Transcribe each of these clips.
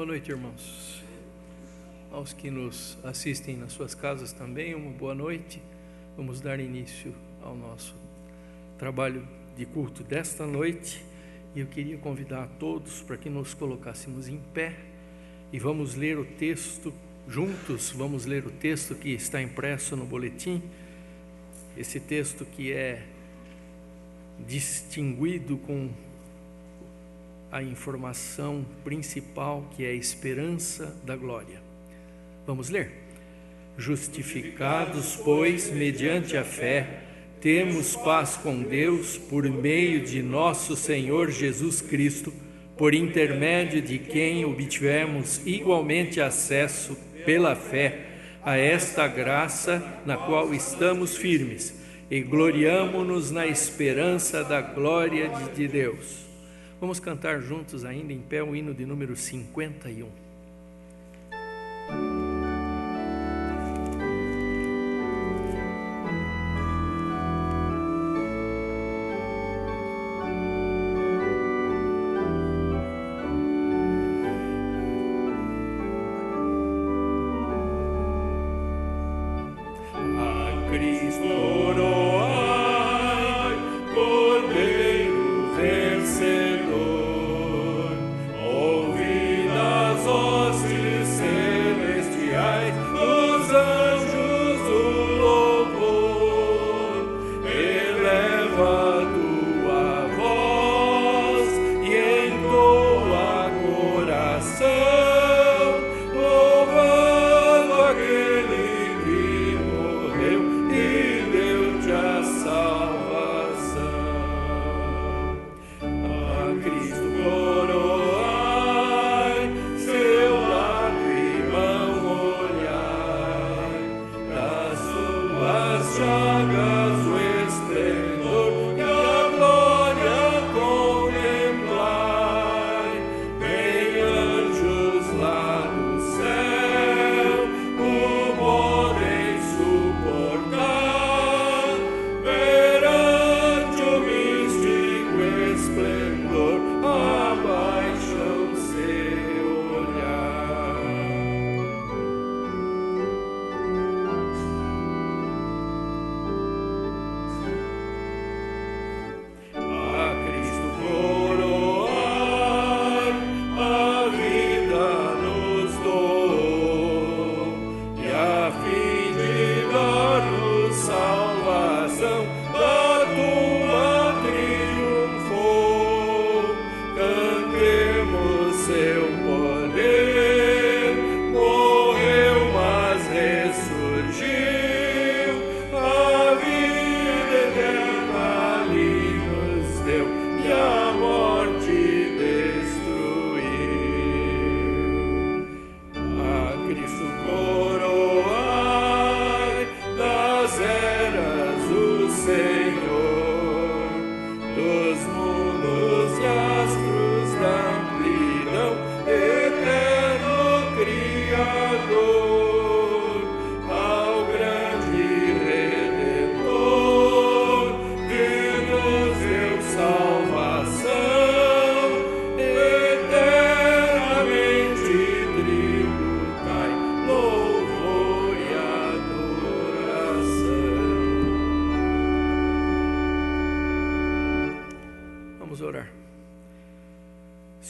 Boa noite, irmãos. Aos que nos assistem nas suas casas também, uma boa noite. Vamos dar início ao nosso trabalho de culto desta noite. E eu queria convidar a todos para que nos colocássemos em pé e vamos ler o texto juntos. Vamos ler o texto que está impresso no boletim. Esse texto que é distinguido com a informação principal, que é a esperança da glória. Vamos ler. Justificados, pois, mediante a fé, temos paz com Deus por meio de nosso Senhor Jesus Cristo, por intermédio de quem obtivemos igualmente acesso pela fé a esta graça na qual estamos firmes e gloriamo-nos na esperança da glória de Deus. Vamos cantar juntos ainda em pé o hino de número 51.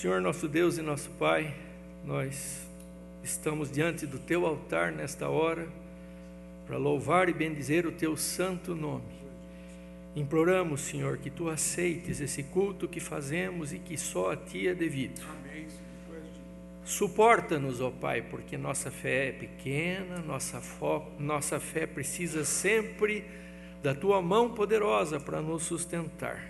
Senhor nosso Deus e nosso Pai, nós estamos diante do Teu altar nesta hora para louvar e bendizer o Teu santo nome. Imploramos, Senhor, que Tu aceites esse culto que fazemos e que só a Ti é devido. Suporta-nos, ó Pai, porque nossa fé é pequena, nossa fé precisa sempre da Tua mão poderosa para nos sustentar.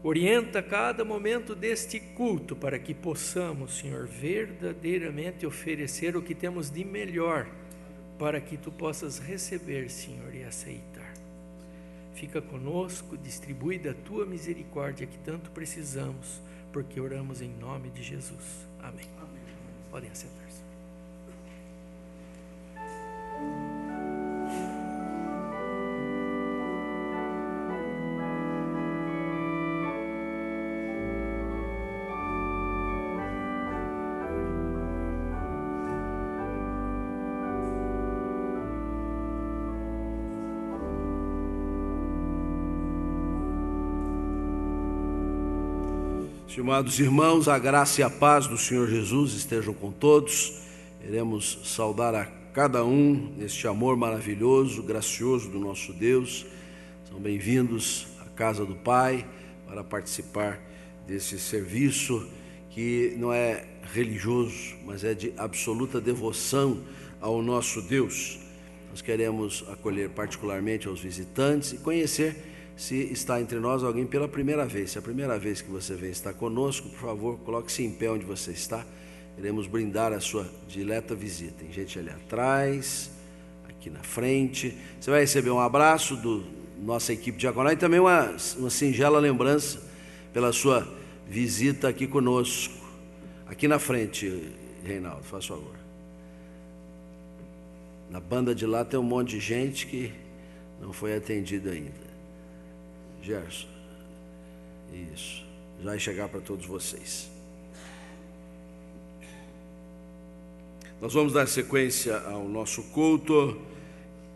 Orienta cada momento deste culto para que possamos, Senhor, verdadeiramente oferecer o que temos de melhor para que Tu possas receber, Senhor, e aceitar. Fica conosco, distribui da Tua misericórdia que tanto precisamos, porque oramos em nome de Jesus. Amém. Amém. Podem assentar-se. Estimados irmãos, a graça e a paz do Senhor Jesus estejam com todos. Iremos saudar a cada um neste amor maravilhoso, gracioso do nosso Deus. São bem-vindos à casa do Pai para participar desse serviço que não é religioso, mas é de absoluta devoção ao nosso Deus. Nós queremos acolher particularmente aos visitantes e conhecer se está entre nós alguém pela primeira vez. Se é a primeira vez que você vem estar conosco, por favor, coloque-se em pé onde você está. Iremos brindar a sua dileta visita. Tem gente ali atrás, aqui na frente. Você vai receber um abraço da nossa equipe diaconal e também uma singela lembrança pela sua visita aqui conosco. Aqui na frente, Reinaldo, faz favor. Na banda de lá tem um monte de gente que não foi atendida ainda. Gerson, isso, já vai chegar para todos vocês. Nós vamos dar sequência ao nosso culto,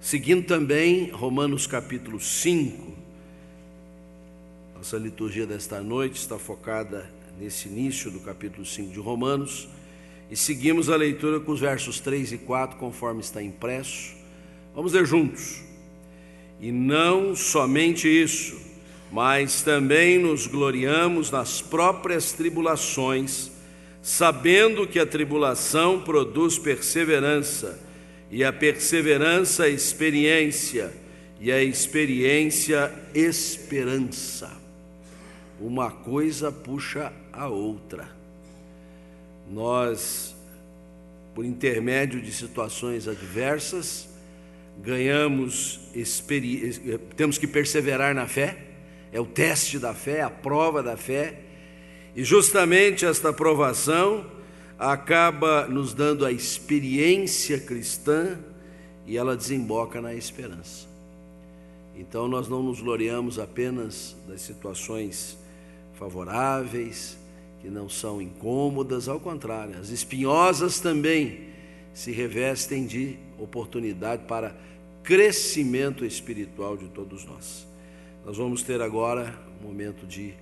seguindo também Romanos capítulo 5. Nossa liturgia desta noite está focada nesse início do capítulo 5 de Romanos, e seguimos a leitura com os versos 3 e 4, conforme está impresso. Vamos ler juntos. E não somente isso, mas também nos gloriamos nas próprias tribulações, sabendo que a tribulação produz perseverança, e a perseverança experiência, e a experiência esperança. Uma coisa puxa a outra. Nós, por intermédio de situações adversas, temos que perseverar na fé. É o teste da fé, a prova da fé, e justamente esta provação acaba nos dando a experiência cristã e ela desemboca na esperança. Então nós não nos gloriamos apenas das situações favoráveis, que não são incômodas, ao contrário, as espinhosas também se revestem de oportunidade para crescimento espiritual de todos nós. Nós vamos ter agora um momento de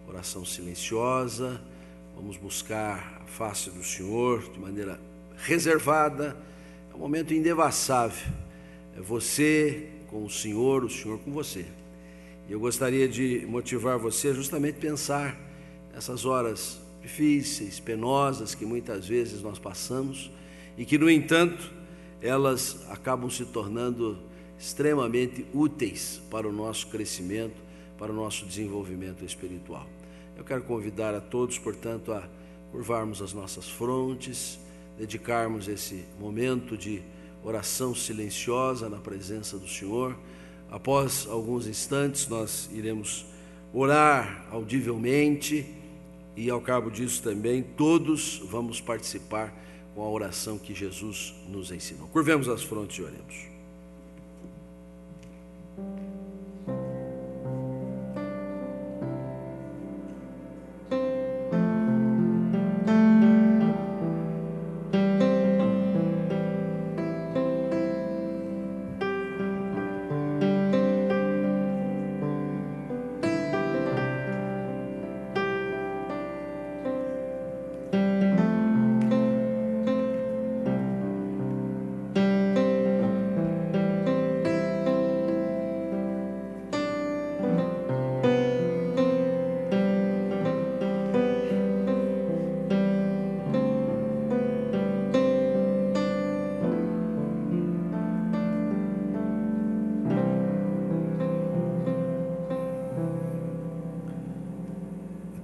oração silenciosa, vamos buscar a face do Senhor de maneira reservada. É um momento indevassável, é você com o Senhor com você. E eu gostaria de motivar você a justamente pensar nessas horas difíceis, penosas que muitas vezes nós passamos e que, no entanto, elas acabam se tornando extremamente úteis para o nosso crescimento, para o nosso desenvolvimento espiritual. Eu quero convidar a todos, portanto, a curvarmos as nossas frontes, dedicarmos esse momento de oração silenciosa na presença do Senhor. Após alguns instantes, nós iremos orar audivelmente e, ao cabo disso também, todos vamos participar com a oração que Jesus nos ensinou. Curvemos as frontes e oremos.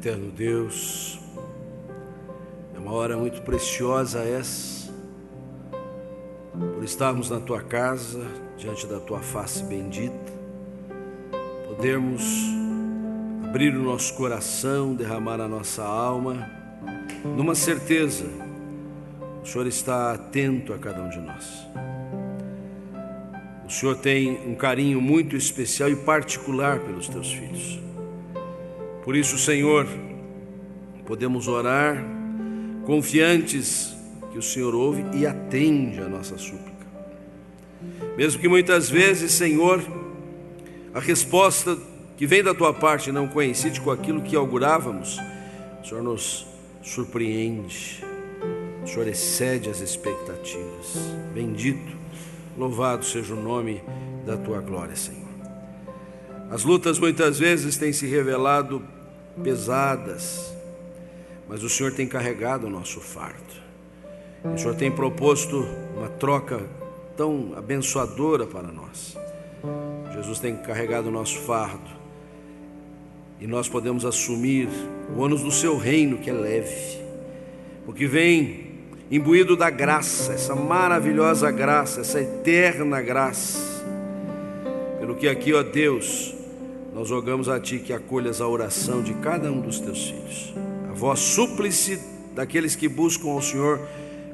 Eterno Deus, é uma hora muito preciosa essa, por estarmos na Tua casa, diante da Tua face bendita, podermos abrir o nosso coração, derramar a nossa alma, numa certeza, o Senhor está atento a cada um de nós. O Senhor tem um carinho muito especial e particular pelos Teus filhos. Por isso, Senhor, podemos orar confiantes que o Senhor ouve e atende a nossa súplica. Mesmo que muitas vezes, Senhor, a resposta que vem da Tua parte não coincide com aquilo que augurávamos, O Senhor nos surpreende, o Senhor excede as expectativas. Bendito, louvado seja o nome da tua glória, Senhor. As lutas muitas vezes têm se revelado pesadas, mas o Senhor tem carregado o nosso fardo. O Senhor tem proposto uma troca tão abençoadora para nós. Jesus tem carregado o nosso fardo e nós podemos assumir o ônus do seu reino, que é leve, porque vem imbuído da graça, essa maravilhosa graça, essa eterna graça. Pelo que aqui, ó Deus, nós rogamos a Ti que acolhas a oração de cada um dos Teus filhos, a voz súplice daqueles que buscam ao Senhor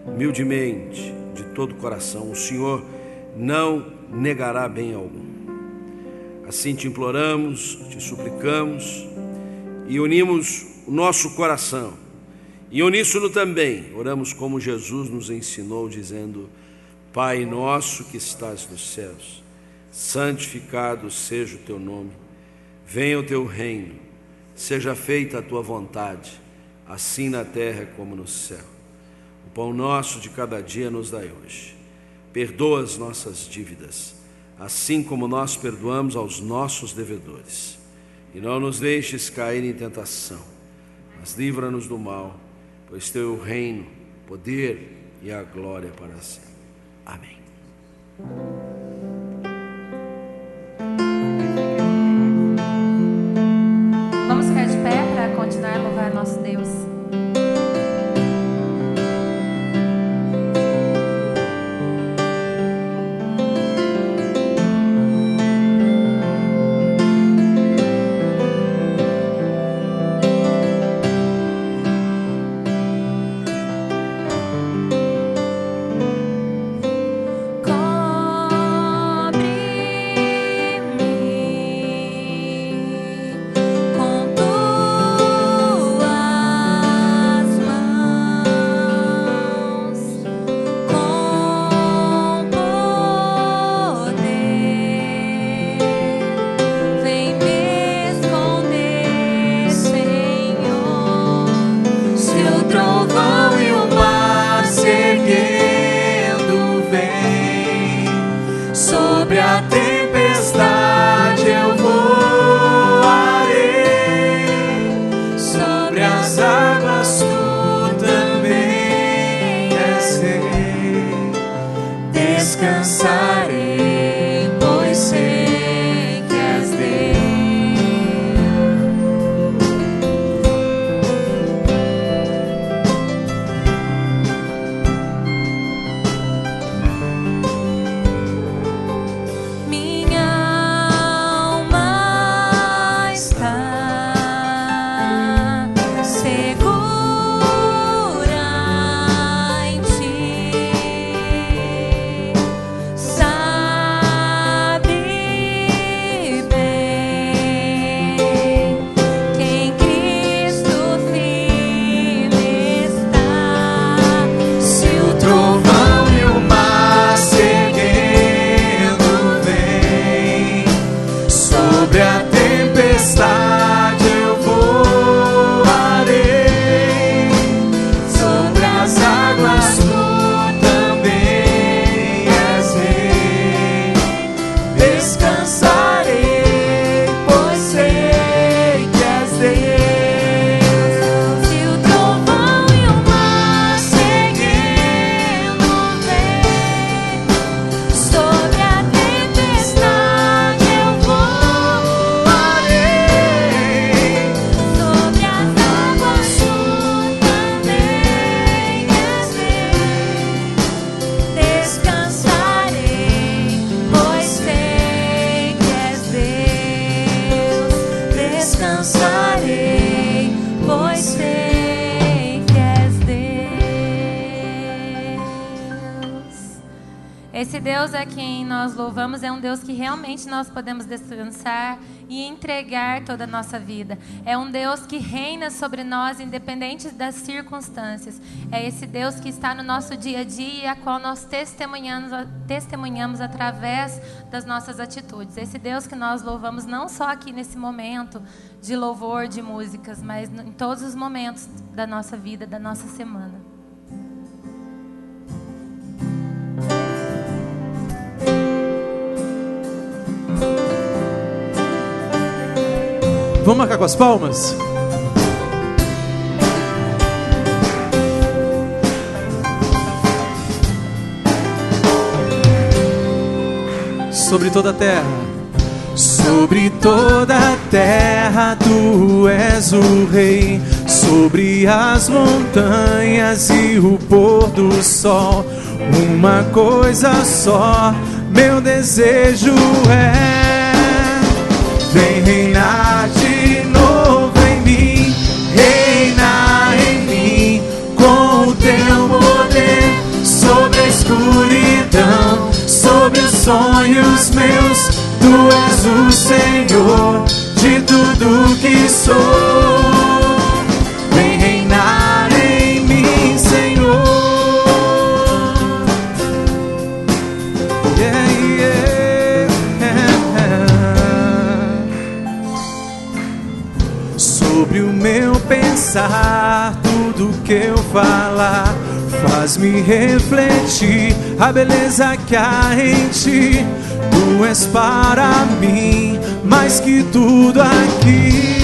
humildemente, de todo o coração. O Senhor não negará bem algum. Assim te imploramos, te suplicamos e unimos o nosso coração. E uníssono também, oramos como Jesus nos ensinou, dizendo: Pai nosso que estás nos céus, santificado seja o teu nome. Venha o teu reino, seja feita a tua vontade, assim na terra como no céu. O pão nosso de cada dia nos dai hoje. Perdoa as nossas dívidas, assim como nós perdoamos aos nossos devedores. E não nos deixes cair em tentação, mas livra-nos do mal, pois teu é o reino, o poder e a glória para sempre. Amém. Vamos ficar de pé para continuar a louvar nosso Deus. Descansarei, pois sei que és Deus. Minha alma está segura em Ti. Sabe bem que em Cristo firme está. Se o trovão e o mar se erguendo vem, sobre a tempestade eu voarei, sobre as águas tu também és rei. Descansarei, pois sei que és Deus. Se o trovão e o mar seguindo vem, sobre a tempestade eu voarei, Esse Deus a quem nós louvamos é um Deus que realmente nós podemos descansar e entregar toda a nossa vida. É um Deus que reina sobre nós independente das circunstâncias. É esse Deus que está no nosso dia a dia e a qual nós testemunhamos através das nossas atitudes. Esse Deus que nós louvamos não só aqui nesse momento de louvor, de músicas, mas em todos os momentos da nossa vida, da nossa semana. Vamos marcar com as palmas? Sobre toda a terra, sobre toda a terra tu és o rei, sobre as montanhas e o pôr do sol, uma coisa só, meu desejo é: vem reinar de novo em mim, reina em mim, com o teu poder, sobre a escuridão, sobre os sonhos meus, tu és o Senhor de tudo que sou. Vem reinar em mim, Senhor. Yeah, yeah, yeah. Sobre o meu pensar, tudo que eu falar, faz-me refletir a beleza que há em ti. Tu és para mim mais que tudo aqui.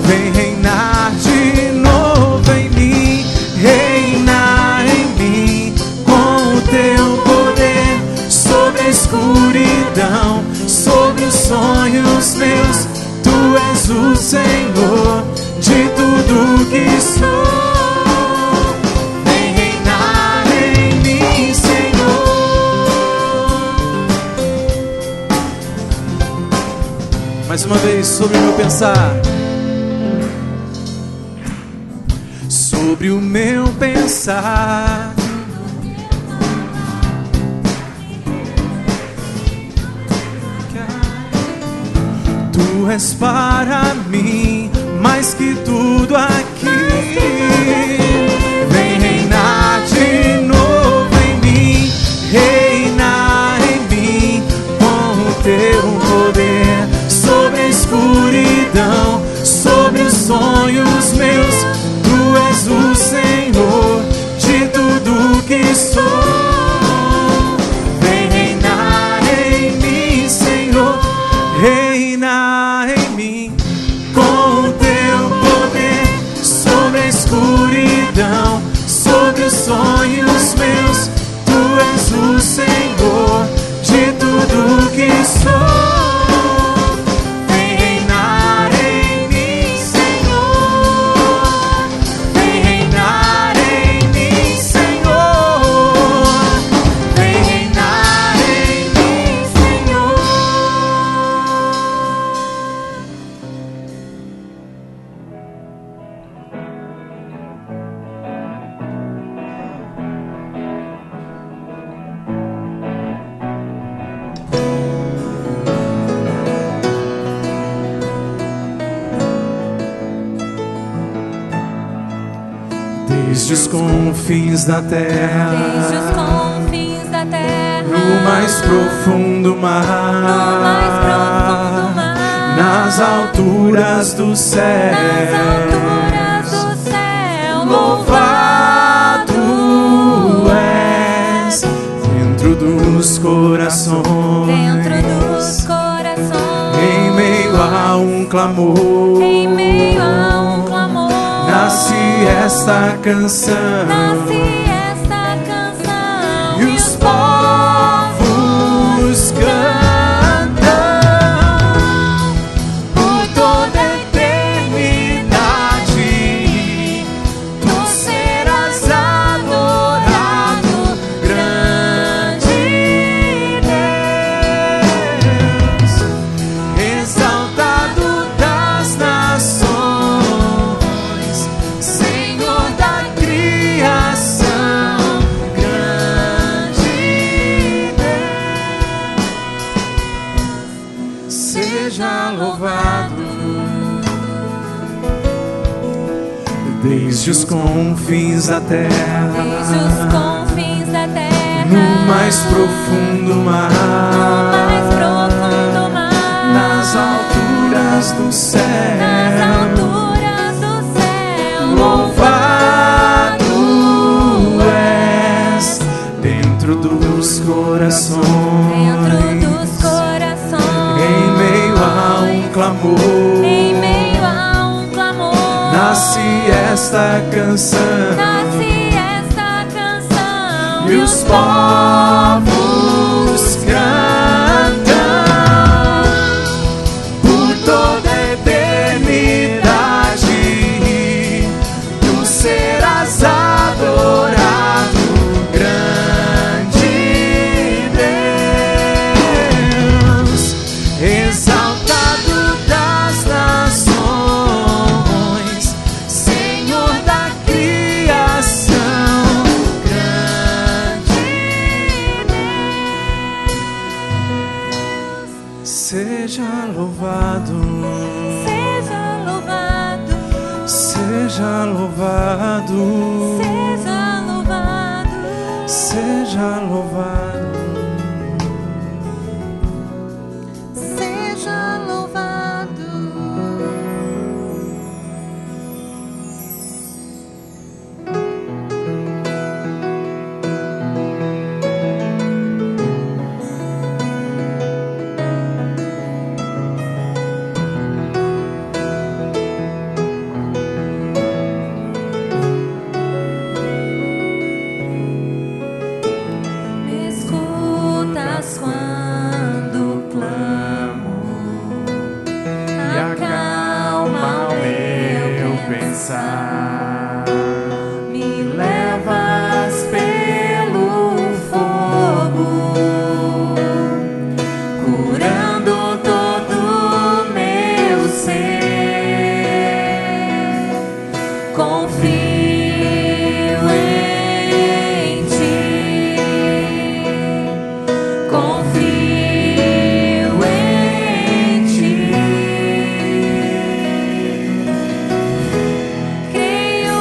Vem reinar de novo em mim, reinar em mim, com o teu poder, sobre a escuridão, sobre os sonhos meus. Tu és o Senhor de tudo que sou. Mais uma vez, sobre o meu pensar, sobre o meu pensar, tu és para mim mais que tudo aqui. Vem reinar de novo em mim, reinar em mim, com o teu poder, sobre a escuridão, sobre os sonhos meus. Tu és o Senhor de tudo que sou. Vem reinar em mim, Senhor, reinar em mim, com o teu poder, sobre a escuridão, sobre os sonhos meus. Tu és o Senhor de tudo que sou. Desde os confins da terra, Desde os confins da terra, no mais profundo mar, no mais profundo mar, nas alturas do céu, nas alturas do céu, louvado és dentro dos corações, dentro dos corações, em meio a um clamor, em meio a um clamor, nasce esta canção, nasce esta canção, e os povos cantam por toda a eternidade. Tu serás adorado, grande Deus, exaltado das nações, Senhor da criação. seja louvado. Desde os confins da terra, desde os confins da terra, no mais profundo mar, no mais profundo mar, nas alturas do céu, nas alturas do céu, louvado és dentro dos corações, dentro dos corações, em meio a um clamor, em meio a um clamor, nasce esta canção, nasce esta canção, e os povos cantam por toda a eternidade. Tu serás adorado, grande Deus, exaltado das nações, Senhor da criação, grande Deus. Seja louvado, seja louvado, seja louvado, seja louvado, seja louvado. seja louvado. Me escutas quando clamo, E acalma o meu pensar, me levas pelo fogo, curando todo o meu ser. Confio em ti, confio em ti. Creio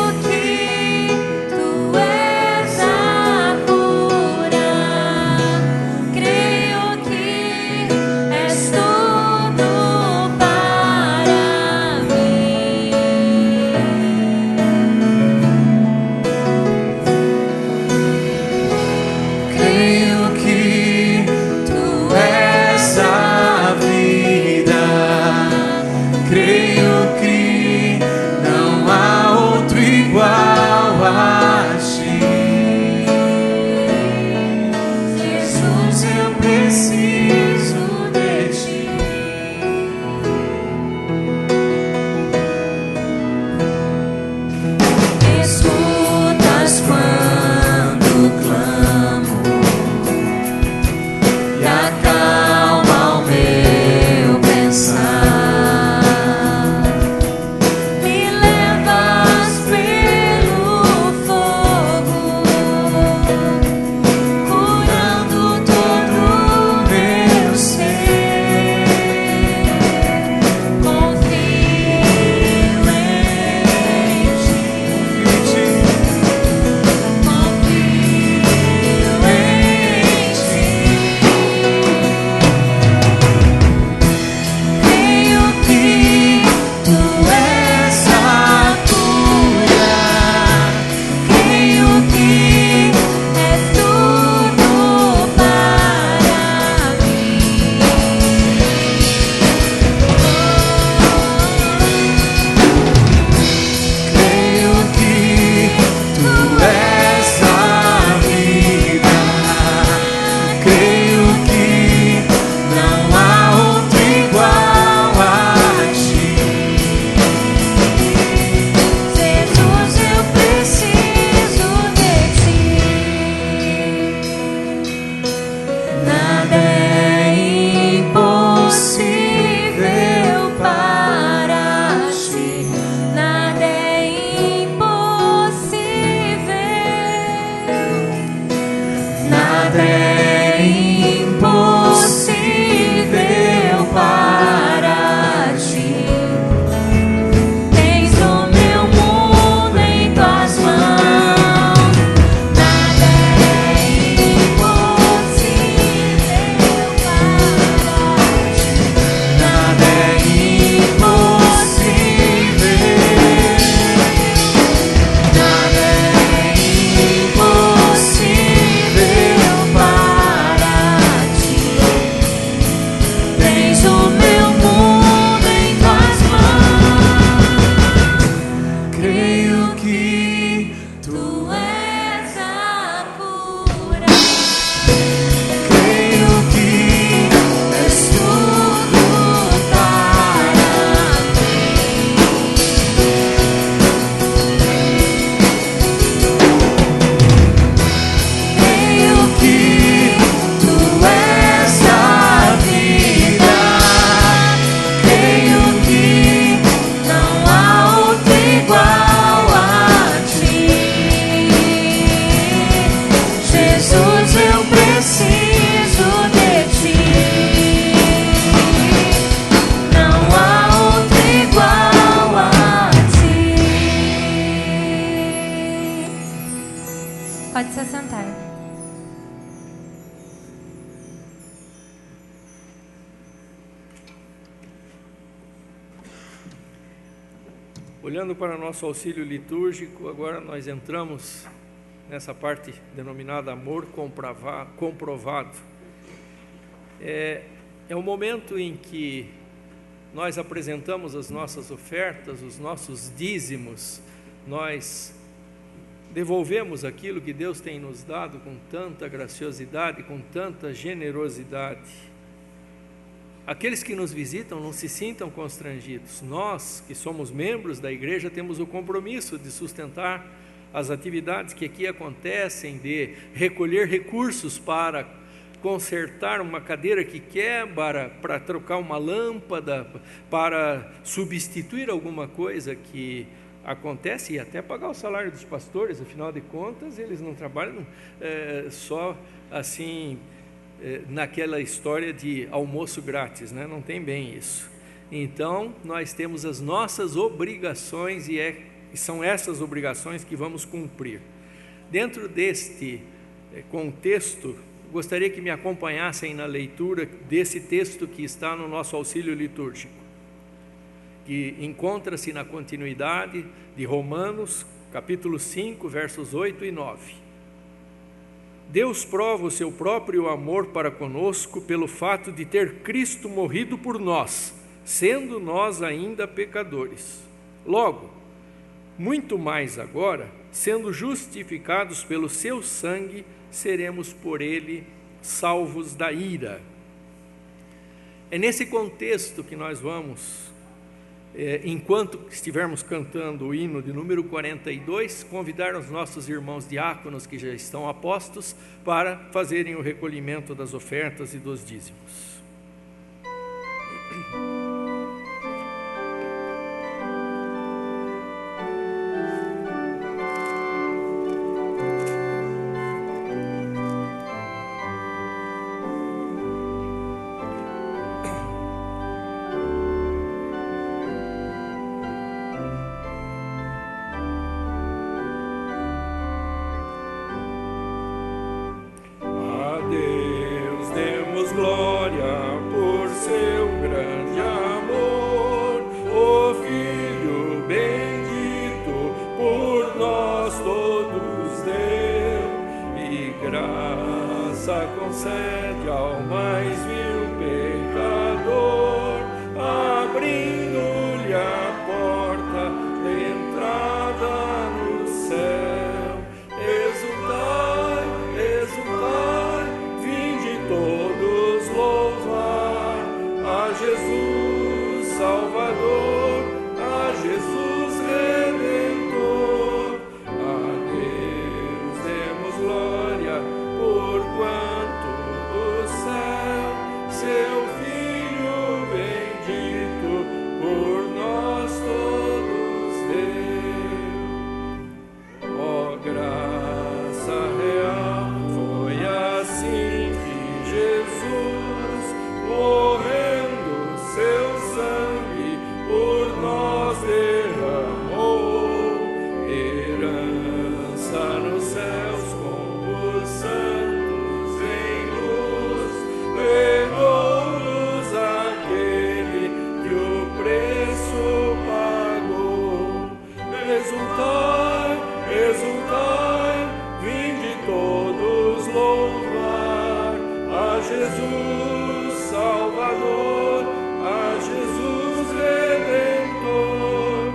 Pode se assentar. Olhando para nosso auxílio litúrgico, agora nós entramos nessa parte denominada amor comprovado. É o momento em que nós apresentamos as nossas ofertas, os nossos dízimos, nós devolvemos aquilo que Deus tem nos dado com tanta graciosidade, com tanta generosidade. Aqueles que nos visitam não se sintam constrangidos. Nós, que somos membros da igreja, temos o compromisso de sustentar as atividades que aqui acontecem, de recolher recursos para consertar uma cadeira que quebra, para trocar uma lâmpada, para substituir alguma coisa que acontece, e até pagar o salário dos pastores. Afinal de contas, eles não trabalham só assim, naquela história de almoço grátis, né? Não tem bem isso. Então, nós temos as nossas obrigações e são essas obrigações que vamos cumprir. Dentro deste contexto, gostaria que me acompanhassem na leitura desse texto que está no nosso auxílio litúrgico, que encontra-se na continuidade de Romanos, capítulo 5, versos 8 e 9. Deus prova o seu próprio amor para conosco pelo fato de ter Cristo morrido por nós, sendo nós ainda pecadores. Logo, muito mais agora, sendo justificados pelo seu sangue, seremos por ele salvos da ira. É nesse contexto que nós vamos, enquanto estivermos cantando o hino de número 42, convidar os nossos irmãos diáconos que já estão a postos para fazerem o recolhimento das ofertas e dos dízimos. Concede ao mais vil pecador, abrindo-lhe a porta de entrada no céu. Exultai, exultai, vinde todos louvar a Jesus Salvador, a Jesus Redentor. A Deus demos glória, porquanto do céu seu Filho bendito por nós todos deu. Ó graça real, foi assim que Jesus, morrendo seu sangue por nós derramou, herança nos céus com os santos em luz, legou-nos aquele que o preço pagou. Exultai, exultai, vinde todos louvar a Jesus Salvador, a Jesus Redentor.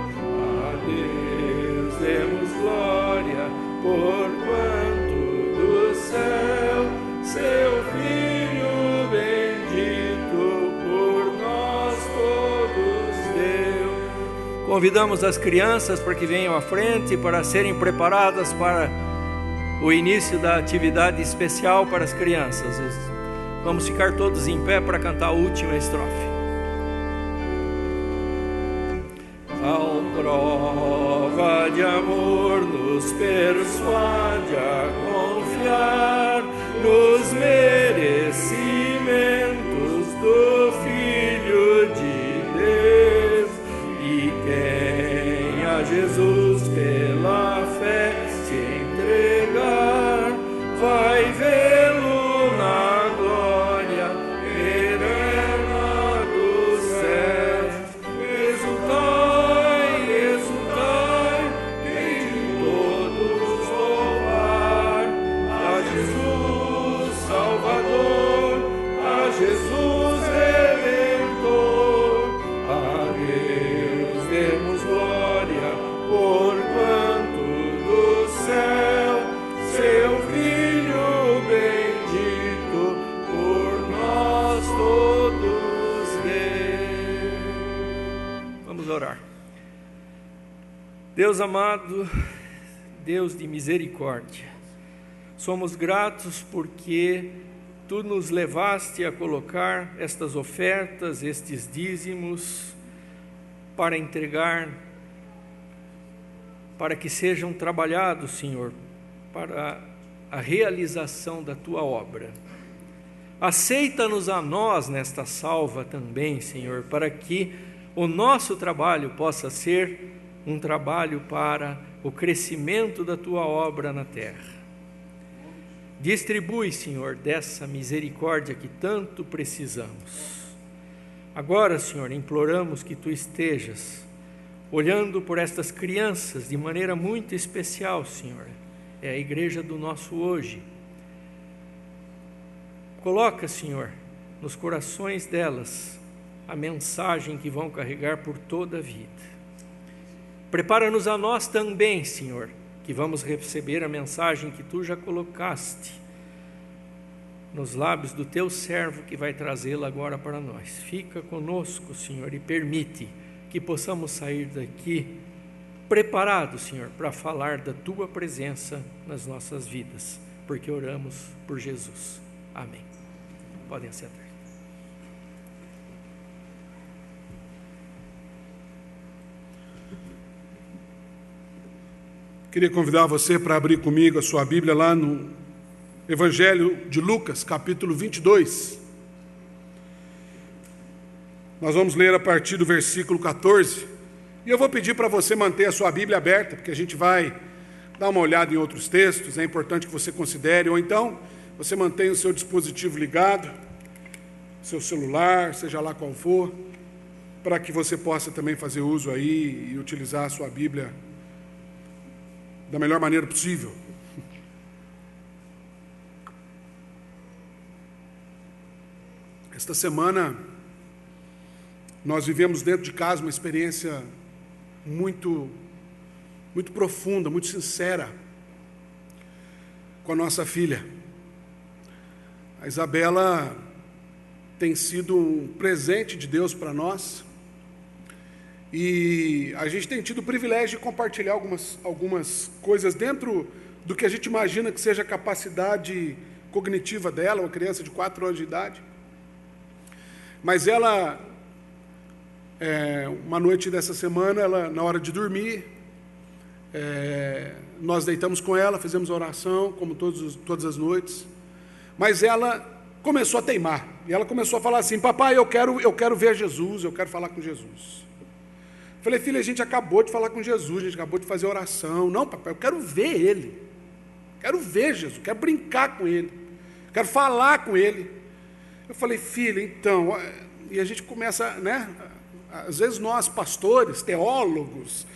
A Deus demos glória, porquanto do céu seu Filho bendito por nós todos deu. Convidamos as crianças para que venham à frente para serem preparadas para o início da atividade especial para as crianças. Vamos ficar todos em pé para cantar a última estrofe. Tal prova de amor nos persuade a confiar nos merecimentos do Filho de Deus, e quem a Jesus pela fé se entregar Deus, demos glória, porquanto do céu seu Filho bendito por nós todos deu. Vamos orar. Deus amado, Deus de misericórdia, somos gratos porque Tu nos levaste a colocar estas ofertas, estes dízimos, para entregar, para que sejam trabalhados, Senhor, para a realização da Tua obra. Aceita-nos a nós nesta salva também, Senhor, para que o nosso trabalho possa ser um trabalho para o crescimento da Tua obra na terra. Distribui, Senhor, dessa misericórdia que tanto precisamos. Agora, Senhor, imploramos que Tu estejas olhando por estas crianças de maneira muito especial, Senhor. É a igreja do nosso hoje. Coloca, Senhor, nos corações delas a mensagem que vão carregar por toda a vida. Prepara-nos a nós também, Senhor, que vamos receber a mensagem que Tu já colocaste nos lábios do Teu servo que vai trazê-la agora para nós. Fica conosco, Senhor, e permite que possamos sair daqui preparados, Senhor, para falar da Tua presença nas nossas vidas, porque oramos por Jesus. Amém. Podem sentar. Queria convidar você para abrir comigo a sua Bíblia lá no Evangelho de Lucas, capítulo 22. Nós vamos ler a partir do versículo 14. E eu vou pedir para você manter a sua Bíblia aberta, porque a gente vai dar uma olhada em outros textos, é importante que você considere, ou então você mantenha o seu dispositivo ligado, seu celular, seja lá qual for, para que você possa também fazer uso aí e utilizar a sua Bíblia da melhor maneira possível. Esta semana, nós vivemos dentro de casa uma experiência muito profunda, muito sincera com a nossa filha. A Isabela tem sido um presente de Deus para nós. E a gente tem tido o privilégio de compartilhar algumas coisas dentro do que a gente imagina que seja a capacidade cognitiva dela, uma criança de 4 anos de idade. Mas ela, uma noite dessa semana, ela, na hora de dormir, nós deitamos com ela, fizemos oração, como todas as noites, mas ela começou a teimar, e ela começou a falar assim: papai, eu quero ver Jesus, eu quero falar com Jesus. Falei: filha, a gente acabou de falar com Jesus, a gente acabou de fazer oração. Não, papai, eu quero ver Ele. Quero ver Jesus, quero brincar com Ele. Quero falar com Ele. Eu falei: filha, então... E a gente começa, né? Às vezes nós, pastores, teólogos,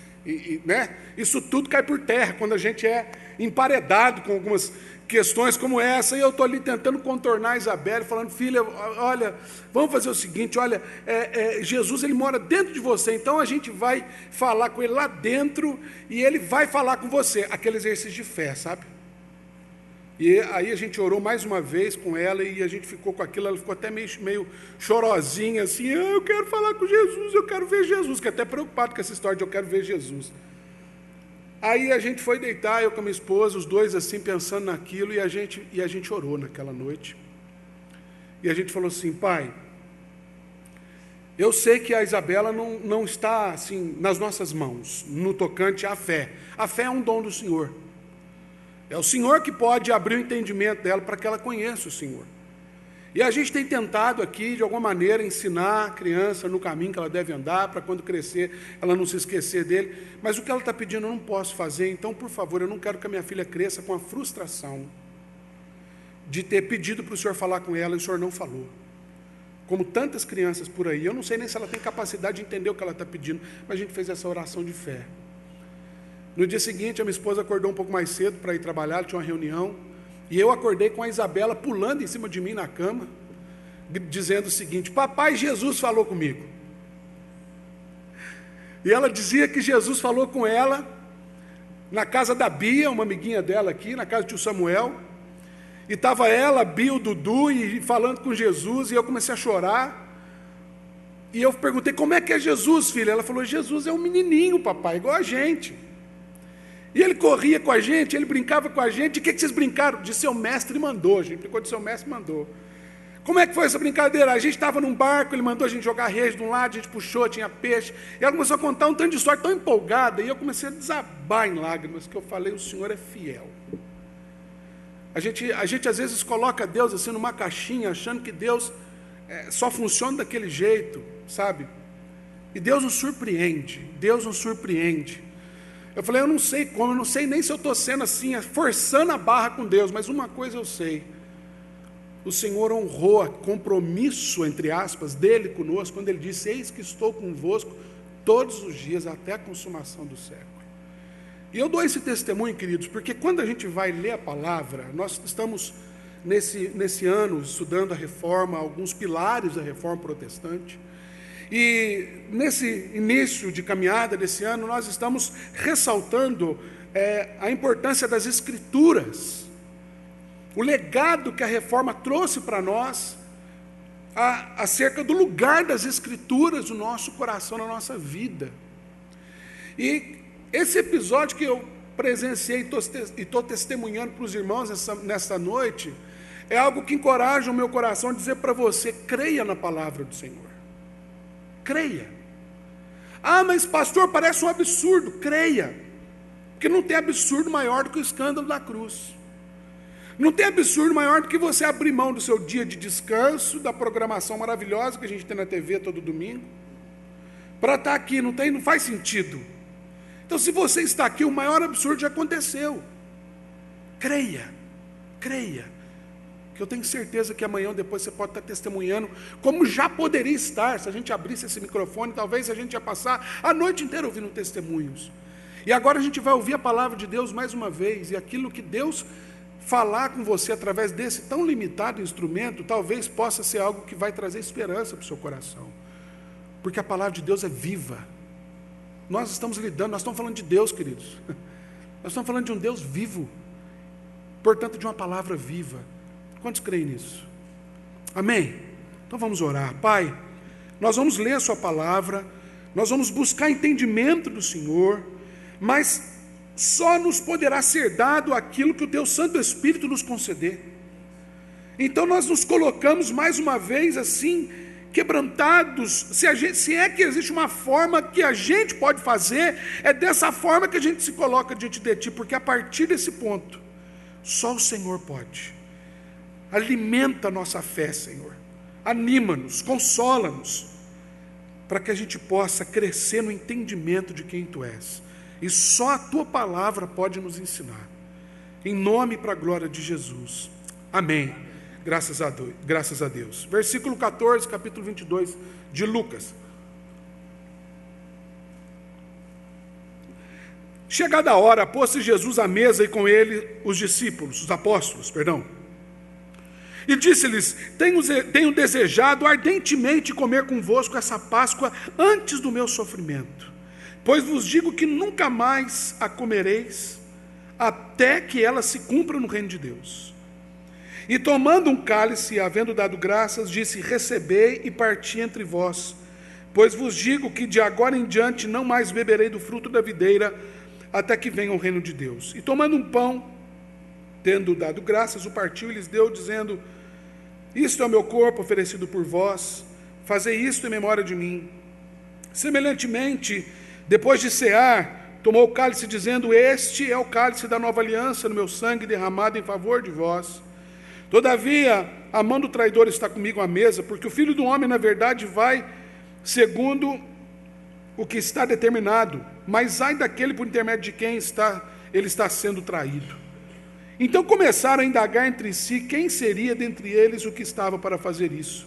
né? Isso tudo cai por terra quando a gente é emparedado com algumas questões como essa, e eu estou ali tentando contornar a Isabela, falando: filha, olha, vamos fazer o seguinte, olha, Jesus, Ele mora dentro de você, então a gente vai falar com Ele lá dentro, e Ele vai falar com você, aquele exercício de fé, sabe? E aí a gente orou mais uma vez com ela, e a gente ficou com aquilo, ela ficou até meio chorosinha, assim: eu quero falar com Jesus, eu quero ver Jesus, que até preocupado com essa história de eu quero ver Jesus. Aí a gente foi deitar, eu com a minha esposa, os dois assim, pensando naquilo, e a gente orou naquela noite. E a gente falou assim: pai, eu sei que a Isabela não está assim nas nossas mãos, no tocante à fé. A fé é um dom do Senhor. É o Senhor que pode abrir o entendimento dela para que ela conheça o Senhor. E a gente tem tentado aqui, de alguma maneira, ensinar a criança no caminho que ela deve andar, para quando crescer, ela não se esquecer dele. Mas o que ela está pedindo eu não posso fazer, então, por favor, eu não quero que a minha filha cresça com a frustração de ter pedido para o Senhor falar com ela e o Senhor não falou. Como tantas crianças por aí, eu não sei nem se ela tem capacidade de entender o que ela está pedindo, mas a gente fez essa oração de fé. No dia seguinte, a minha esposa acordou um pouco mais cedo para ir trabalhar, ela tinha uma reunião, e eu acordei com a Isabela pulando em cima de mim na cama, dizendo o seguinte: papai, Jesus falou comigo. E ela dizia que Jesus falou com ela na casa da Bia, uma amiguinha dela aqui, na casa do tio Samuel. E estava ela, a Bia, o Dudu, e falando com Jesus, e eu comecei a chorar. E eu perguntei, como é que é Jesus, filha? Ela falou, Jesus é um menininho, papai, igual a gente. E ele corria com a gente, ele brincava com a gente. De que vocês brincaram? De seu mestre mandou, a gente brincou de seu mestre mandou. Como é que foi essa brincadeira? A gente estava num barco, ele mandou a gente jogar rede de um lado, a gente puxou, tinha peixe. E ela começou a contar um tanto de história, tão empolgada, e eu comecei a desabar em lágrimas, que eu falei, o Senhor é fiel. A gente às vezes coloca Deus assim numa caixinha, achando que Deus só funciona daquele jeito, sabe? E Deus nos surpreende, Deus nos surpreende. Eu falei, eu não sei como, eu não sei nem se eu estou sendo assim, forçando a barra com Deus, mas uma coisa eu sei. O Senhor honrou o compromisso, entre aspas, dele conosco, quando ele disse, eis que estou convosco todos os dias, até a consumação do século. E eu dou esse testemunho, queridos, porque quando a gente vai ler a palavra, nós estamos nesse ano estudando a reforma, alguns pilares da reforma protestante, e nesse início de caminhada desse ano, nós estamos ressaltando a importância das Escrituras, o legado que a reforma trouxe para nós, acerca do lugar das Escrituras no nosso coração, na nossa vida. E esse episódio que eu presenciei e estou testemunhando para os irmãos nessa noite, é algo que encoraja o meu coração a dizer para você, creia na palavra do Senhor. Creia. Ah, mas pastor, parece um absurdo. Creia. Porque não tem absurdo maior do que o escândalo da cruz. Não tem absurdo maior do que você abrir mão do seu dia de descanso, da programação maravilhosa que a gente tem na TV todo domingo, para estar aqui. Não faz sentido. Então, se você está aqui, o maior absurdo já aconteceu. Creia, creia, que eu tenho certeza que amanhã ou depois você pode estar testemunhando, como já poderia estar, se a gente abrisse esse microfone, talvez a gente ia passar a noite inteira ouvindo testemunhos. E agora a gente vai ouvir a palavra de Deus mais uma vez, e aquilo que Deus falar com você através desse tão limitado instrumento, talvez possa ser algo que vai trazer esperança para o seu coração, porque a palavra de Deus é viva. Nós estamos falando de Deus, queridos. Nós estamos falando de um Deus vivo, portanto, de uma palavra viva. Quantos creem nisso? Amém? Então vamos orar. Pai, nós vamos ler a sua palavra, nós vamos buscar entendimento do Senhor, mas só nos poderá ser dado aquilo que o teu Santo Espírito nos conceder. Então nós nos colocamos mais uma vez assim, quebrantados. Se é que existe uma forma que a gente pode fazer, é dessa forma que a gente se coloca diante de ti, porque a partir desse ponto, só o Senhor pode. Alimenta a nossa fé, Senhor, anima-nos, consola-nos, para que a gente possa crescer no entendimento de quem Tu és, e só a Tua palavra pode nos ensinar, em nome e para a glória de Jesus, amém. Graças a Deus. Versículo 14, capítulo 22 de Lucas. Chegada a hora, pôs-se Jesus à mesa e com ele os apóstolos. E disse-lhes, tenho desejado ardentemente comer convosco essa Páscoa antes do meu sofrimento. Pois vos digo que nunca mais a comereis, até que ela se cumpra no reino de Deus. E tomando um cálice, havendo dado graças, disse, recebei e parti entre vós, pois vos digo que de agora em diante não mais beberei do fruto da videira, até que venha o reino de Deus. E tomando um pão, tendo dado graças, o partiu e lhes deu, dizendo, isto é o meu corpo oferecido por vós, fazei isto em memória de mim. Semelhantemente, depois de cear, tomou o cálice, dizendo, este é o cálice da nova aliança, no meu sangue derramado em favor de vós. Todavia, a mão do traidor está comigo à mesa, porque o Filho do Homem, na verdade, vai segundo o que está determinado, mas ai daquele por intermédio de quem ele está sendo traído. Então começaram a indagar entre si quem seria dentre eles o que estava para fazer isso.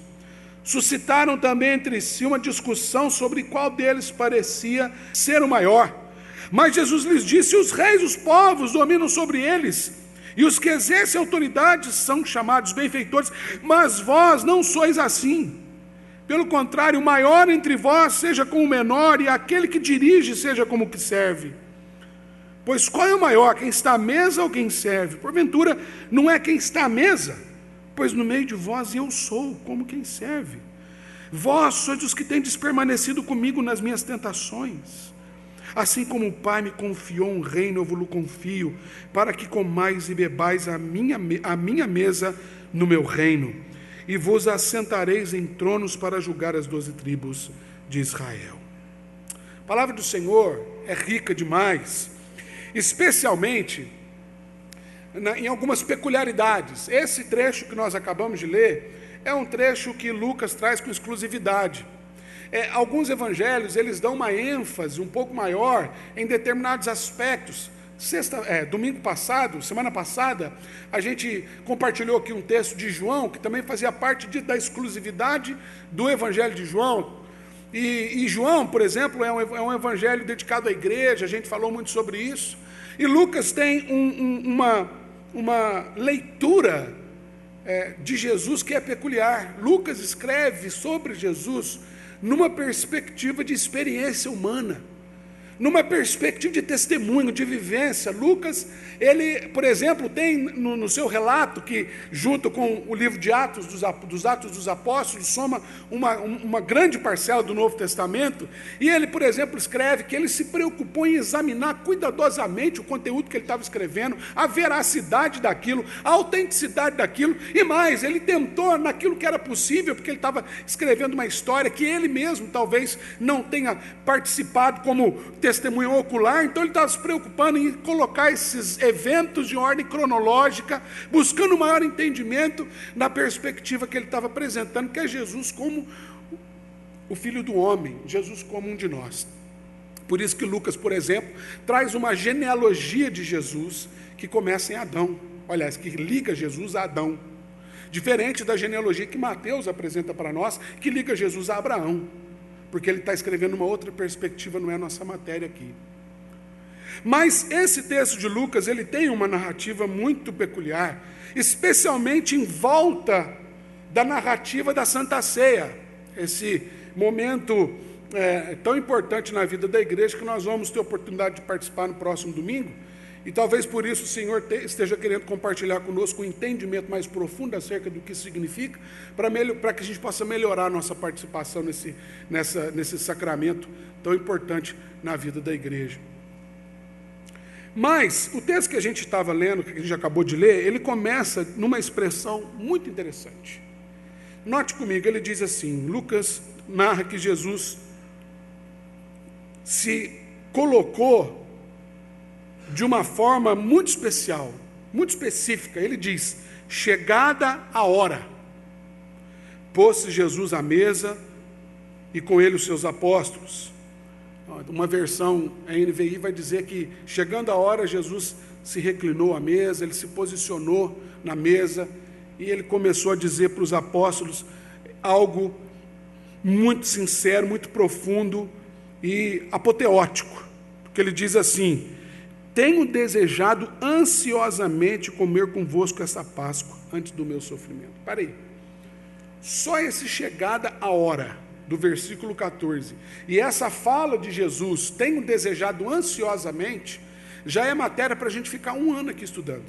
Suscitaram também entre si uma discussão sobre qual deles parecia ser o maior. Mas Jesus lhes disse, os reis dos povos dominam sobre eles, e os que exercem autoridade são chamados benfeitores, mas vós não sois assim. Pelo contrário, o maior entre vós seja como o menor, e aquele que dirige seja como o que serve. Pois qual é o maior, quem está à mesa ou quem serve? Porventura, não é quem está à mesa, pois no meio de vós eu sou como quem serve. Vós sois os que tendes permanecido comigo nas minhas tentações. Assim como o Pai me confiou um reino, eu vos confio, para que comais e bebais a minha mesa no meu reino, e vos assentareis em tronos para julgar as 12 tribos de Israel. A palavra do Senhor é rica demais, especialmente em algumas peculiaridades. Esse trecho que nós acabamos de ler é um trecho que Lucas traz com exclusividade. Alguns evangelhos, eles dão uma ênfase um pouco maior em determinados aspectos. Domingo passado, semana passada, a gente compartilhou aqui um texto de João, que também fazia parte da exclusividade do evangelho de João. E João, por exemplo, é um evangelho dedicado à igreja, a gente falou muito sobre isso. E Lucas tem uma leitura de Jesus que é peculiar. Lucas escreve sobre Jesus numa perspectiva de experiência humana, numa perspectiva de testemunho, de vivência. Lucas, ele, por exemplo, tem no seu relato, que junto com o livro de Atos dos Apóstolos, soma uma grande parcela do Novo Testamento, e ele, por exemplo, escreve que ele se preocupou em examinar cuidadosamente o conteúdo que ele estava escrevendo, a veracidade daquilo, a autenticidade daquilo, e mais, ele tentou naquilo que era possível, porque ele estava escrevendo uma história que ele mesmo talvez não tenha participado como testemunho ocular, então ele estava se preocupando em colocar esses eventos de ordem cronológica, buscando um maior entendimento na perspectiva que ele estava apresentando, que é Jesus como o Filho do Homem, Jesus como um de nós. Por isso que Lucas, por exemplo, traz uma genealogia de Jesus que começa em Adão, aliás, que liga Jesus a Adão, diferente da genealogia que Mateus apresenta para nós, que liga Jesus a Abraão, porque ele está escrevendo uma outra perspectiva, não é a nossa matéria aqui. Mas esse texto de Lucas, ele tem uma narrativa muito peculiar, especialmente em volta da narrativa da Santa Ceia, esse momento tão importante na vida da igreja, que nós vamos ter oportunidade de participar no próximo domingo, e talvez por isso o Senhor esteja querendo compartilhar conosco um entendimento mais profundo acerca do que isso significa, para que a gente possa melhorar a nossa participação nesse sacramento tão importante na vida da igreja. Mas o texto que a gente estava lendo, que a gente acabou de ler, ele começa numa expressão muito interessante. Note comigo, ele diz assim, Lucas narra que Jesus se colocou de uma forma muito especial, muito específica. Ele diz, chegada a hora, pôs-se Jesus à mesa e com ele os seus apóstolos. Uma versão, a NVI vai dizer que chegando a hora, Jesus se reclinou à mesa, ele se posicionou na mesa e ele começou a dizer para os apóstolos algo muito sincero, muito profundo e apoteótico, porque ele diz assim, tenho desejado ansiosamente comer convosco essa Páscoa antes do meu sofrimento. Para aí. Só esse chegada a hora, do versículo 14, e essa fala de Jesus, tenho desejado ansiosamente, já é matéria para a gente ficar um ano aqui estudando.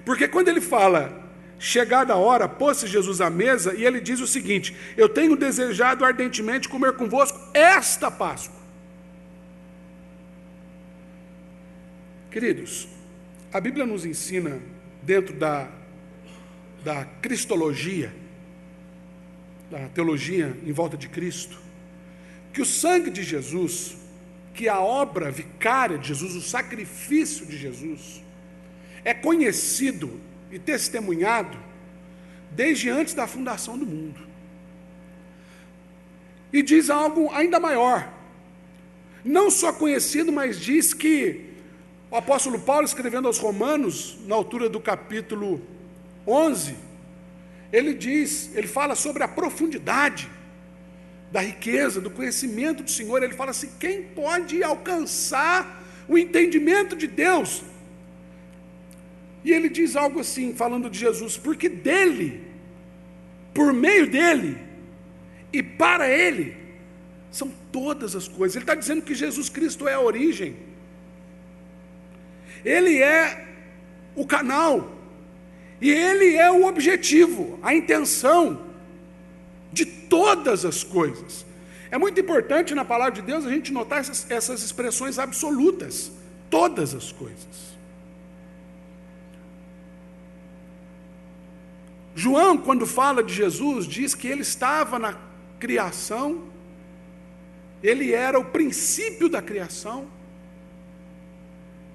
Porque quando ele fala, chegada a hora, pôs-se Jesus à mesa, e ele diz o seguinte, eu tenho desejado ardentemente comer convosco esta Páscoa. Queridos, a Bíblia nos ensina, dentro da cristologia, da teologia em volta de Cristo, que o sangue de Jesus, que a obra vicária de Jesus, o sacrifício de Jesus, é conhecido e testemunhado desde antes da fundação do mundo. E diz algo ainda maior, não só conhecido, mas diz que o apóstolo Paulo, escrevendo aos Romanos, na altura do capítulo 11, ele fala sobre a profundidade da riqueza, do conhecimento do Senhor. Ele fala assim, quem pode alcançar o entendimento de Deus? E ele diz algo assim, falando de Jesus, porque dele por meio dele e para ele são todas as coisas. Ele está dizendo que Jesus Cristo é a origem, ele é o canal, e ele é o objetivo, a intenção de todas as coisas. É muito importante na palavra de Deus a gente notar essas expressões absolutas, todas as coisas. João, quando fala de Jesus, diz que ele estava na criação, ele era o princípio da criação,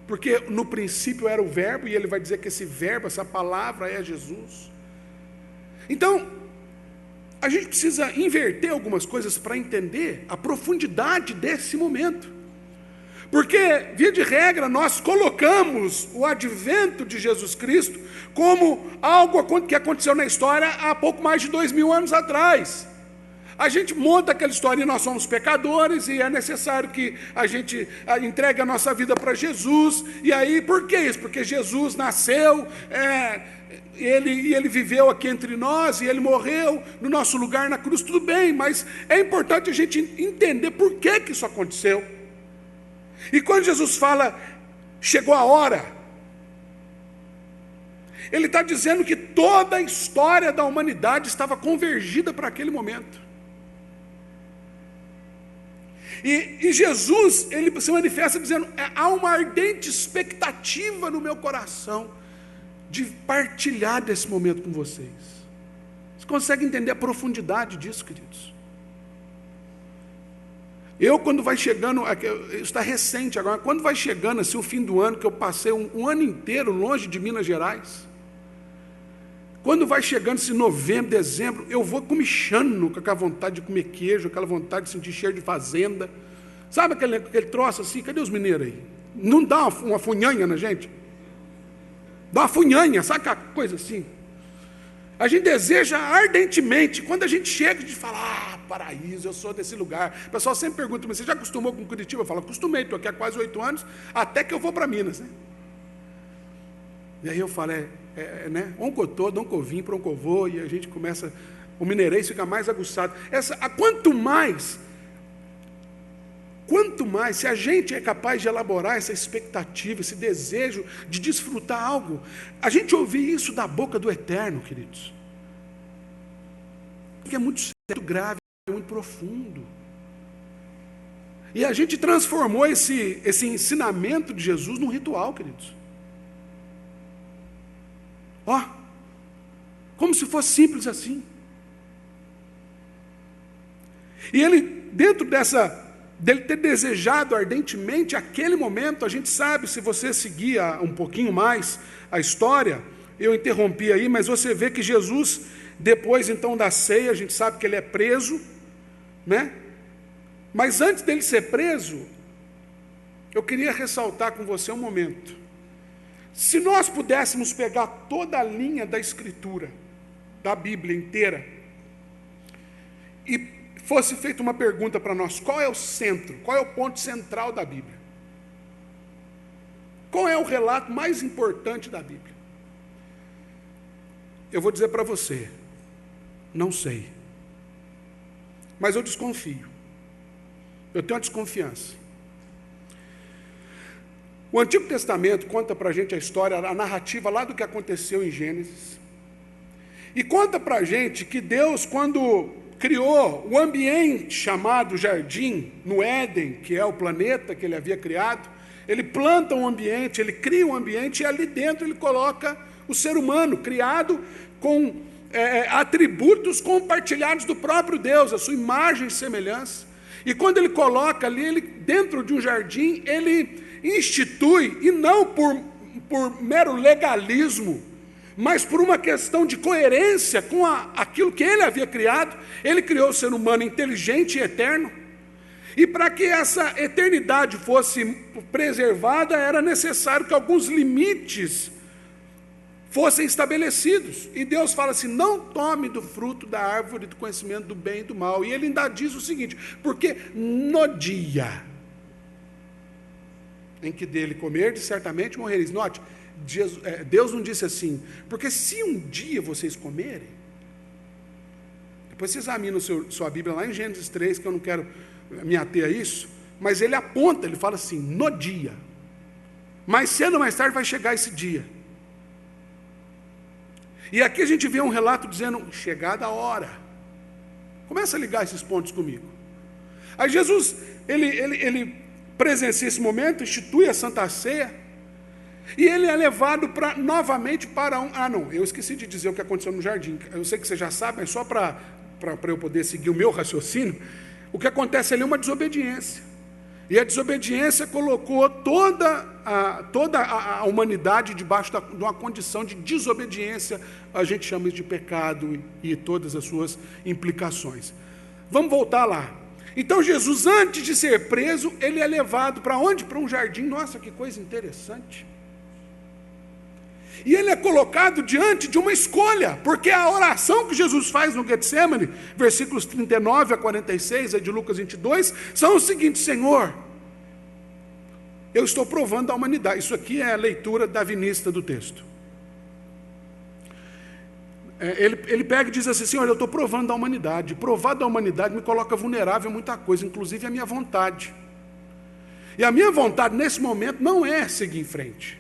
porque no princípio era o verbo, e ele vai dizer que esse verbo, essa palavra é Jesus. Então, a gente precisa inverter algumas coisas para entender a profundidade desse momento. Porque, via de regra, nós colocamos o advento de Jesus Cristo como algo que aconteceu na história há pouco mais de 2000 anos atrás. A gente monta aquela historinha, nós somos pecadores e é necessário que a gente entregue a nossa vida para Jesus. E aí, por que isso? Porque Jesus nasceu, ele viveu aqui entre nós e ele morreu no nosso lugar na cruz, tudo bem, mas é importante a gente entender por que isso aconteceu. E quando Jesus fala, chegou a hora, ele está dizendo que toda a história da humanidade estava convergida para aquele momento. E Jesus, ele se manifesta dizendo, há uma ardente expectativa no meu coração de partilhar desse momento com vocês. Você consegue entender a profundidade disso, queridos? Eu, quando vai chegando, está recente agora, quando vai chegando assim o fim do ano, que eu passei um ano inteiro longe de Minas Gerais, quando vai chegando esse novembro, dezembro, eu vou comichando com aquela vontade de comer queijo, aquela vontade de sentir cheiro de fazenda. Sabe aquele troço assim? Cadê os mineiros aí? Não dá uma funhanha na gente? Dá uma funhanha, sabe aquela coisa assim? A gente deseja ardentemente, quando a gente chega, a gente fala, paraíso, eu sou desse lugar. O pessoal sempre pergunta, mas você já acostumou com Curitiba? Eu falo, acostumei, estou aqui há quase 8 anos, até que eu vou para Minas, né? E aí eu falo, né? Onde eu estou, onde eu vim, para onde eu vou, e a gente começa, o mineirês fica mais aguçado. Quanto mais, se a gente é capaz de elaborar essa expectativa, esse desejo de desfrutar algo, a gente ouvir isso da boca do Eterno, queridos, que é muito sério, grave, muito profundo. E a gente transformou esse ensinamento de Jesus num ritual, queridos. Como se fosse simples assim. E ele, dentro dele ter desejado ardentemente aquele momento, a gente sabe, se você seguir um pouquinho mais a história, eu interrompi aí, mas você vê que Jesus, depois então da ceia, a gente sabe que ele é preso, né? Mas antes dele ser preso, eu queria ressaltar com você um momento. Se nós pudéssemos pegar toda a linha da Escritura, da Bíblia inteira, e fosse feita uma pergunta para nós, qual é o centro, qual é o ponto central da Bíblia? Qual é o relato mais importante da Bíblia? Eu vou dizer para você, não sei, mas eu desconfio, eu tenho uma desconfiança. O Antigo Testamento conta para a gente a história, a narrativa lá do que aconteceu em Gênesis, e conta para a gente que Deus, quando criou o ambiente chamado jardim, no Éden, que é o planeta que ele havia criado, ele planta um ambiente, ele cria um ambiente, e ali dentro ele coloca o ser humano, criado com atributos compartilhados do próprio Deus, a sua imagem e semelhança. E quando ele coloca ali, ele, dentro de um jardim, ele institui, e não por mero legalismo, mas por uma questão de coerência com aquilo que ele havia criado, ele criou o ser humano inteligente e eterno, e para que essa eternidade fosse preservada, era necessário que alguns limites fossem estabelecidos, e Deus fala assim, não tome do fruto da árvore do conhecimento do bem e do mal, e ele ainda diz o seguinte, porque no dia em que dele comerdes, certamente morrereis. Note, Deus não disse assim, porque se um dia vocês comerem, Depois você examina sua Bíblia lá em Gênesis 3, que eu não quero me ater a isso, mas ele aponta, ele fala assim, no dia. Mais cedo ou mais tarde vai chegar esse dia. E aqui a gente vê um relato dizendo, chegada a hora. Começa a ligar esses pontos comigo. Aí Jesus, ele presencia esse momento, institui a Santa Ceia, e ele é levado novamente para um... Ah, não, eu esqueci de dizer o que aconteceu no jardim. Eu sei que você já sabe, mas só para eu poder seguir o meu raciocínio, o que acontece ali é uma desobediência. E a desobediência colocou toda a humanidade debaixo de uma condição de desobediência. A gente chama isso de pecado e todas as suas implicações. Vamos voltar lá. Então Jesus, antes de ser preso, ele é levado para onde? Para um jardim. Nossa, que coisa interessante. E ele é colocado diante de uma escolha, porque a oração que Jesus faz no Getsemane, versículos 39 a 46, de Lucas 22, são os seguintes: Senhor, eu estou provando a humanidade. Isso aqui é a leitura darwinista do texto. Ele pega e diz assim, Senhor, eu estou provando a humanidade. Provar da humanidade me coloca vulnerável a muita coisa, inclusive a minha vontade. E a minha vontade, nesse momento, não é seguir em frente.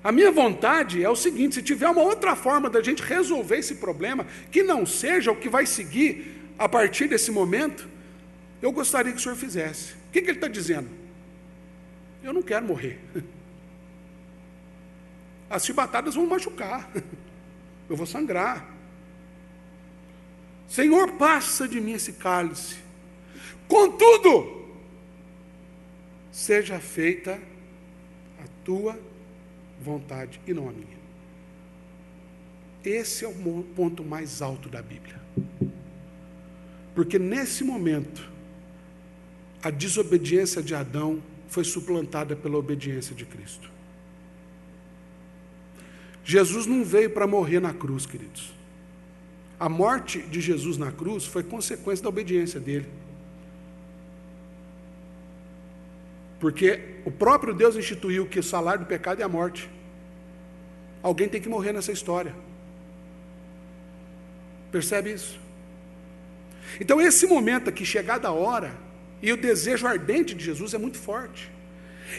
A minha vontade é o seguinte, se tiver uma outra forma da gente resolver esse problema, que não seja o que vai seguir a partir desse momento, eu gostaria que o Senhor fizesse. O que ele está dizendo? Eu não quero morrer. As chibatadas vão machucar. Eu vou sangrar. Senhor, passa de mim esse cálice. Contudo, seja feita a tua vontade e não a minha. Esse é o ponto mais alto da Bíblia. Porque nesse momento, a desobediência de Adão foi suplantada pela obediência de Cristo. Jesus não veio para morrer na cruz, queridos. A morte de Jesus na cruz foi consequência da obediência dele. Porque o próprio Deus instituiu que o salário do pecado é a morte. Alguém tem que morrer nessa história. Percebe isso? Então esse momento aqui, chegada a hora, e o desejo ardente de Jesus é muito forte.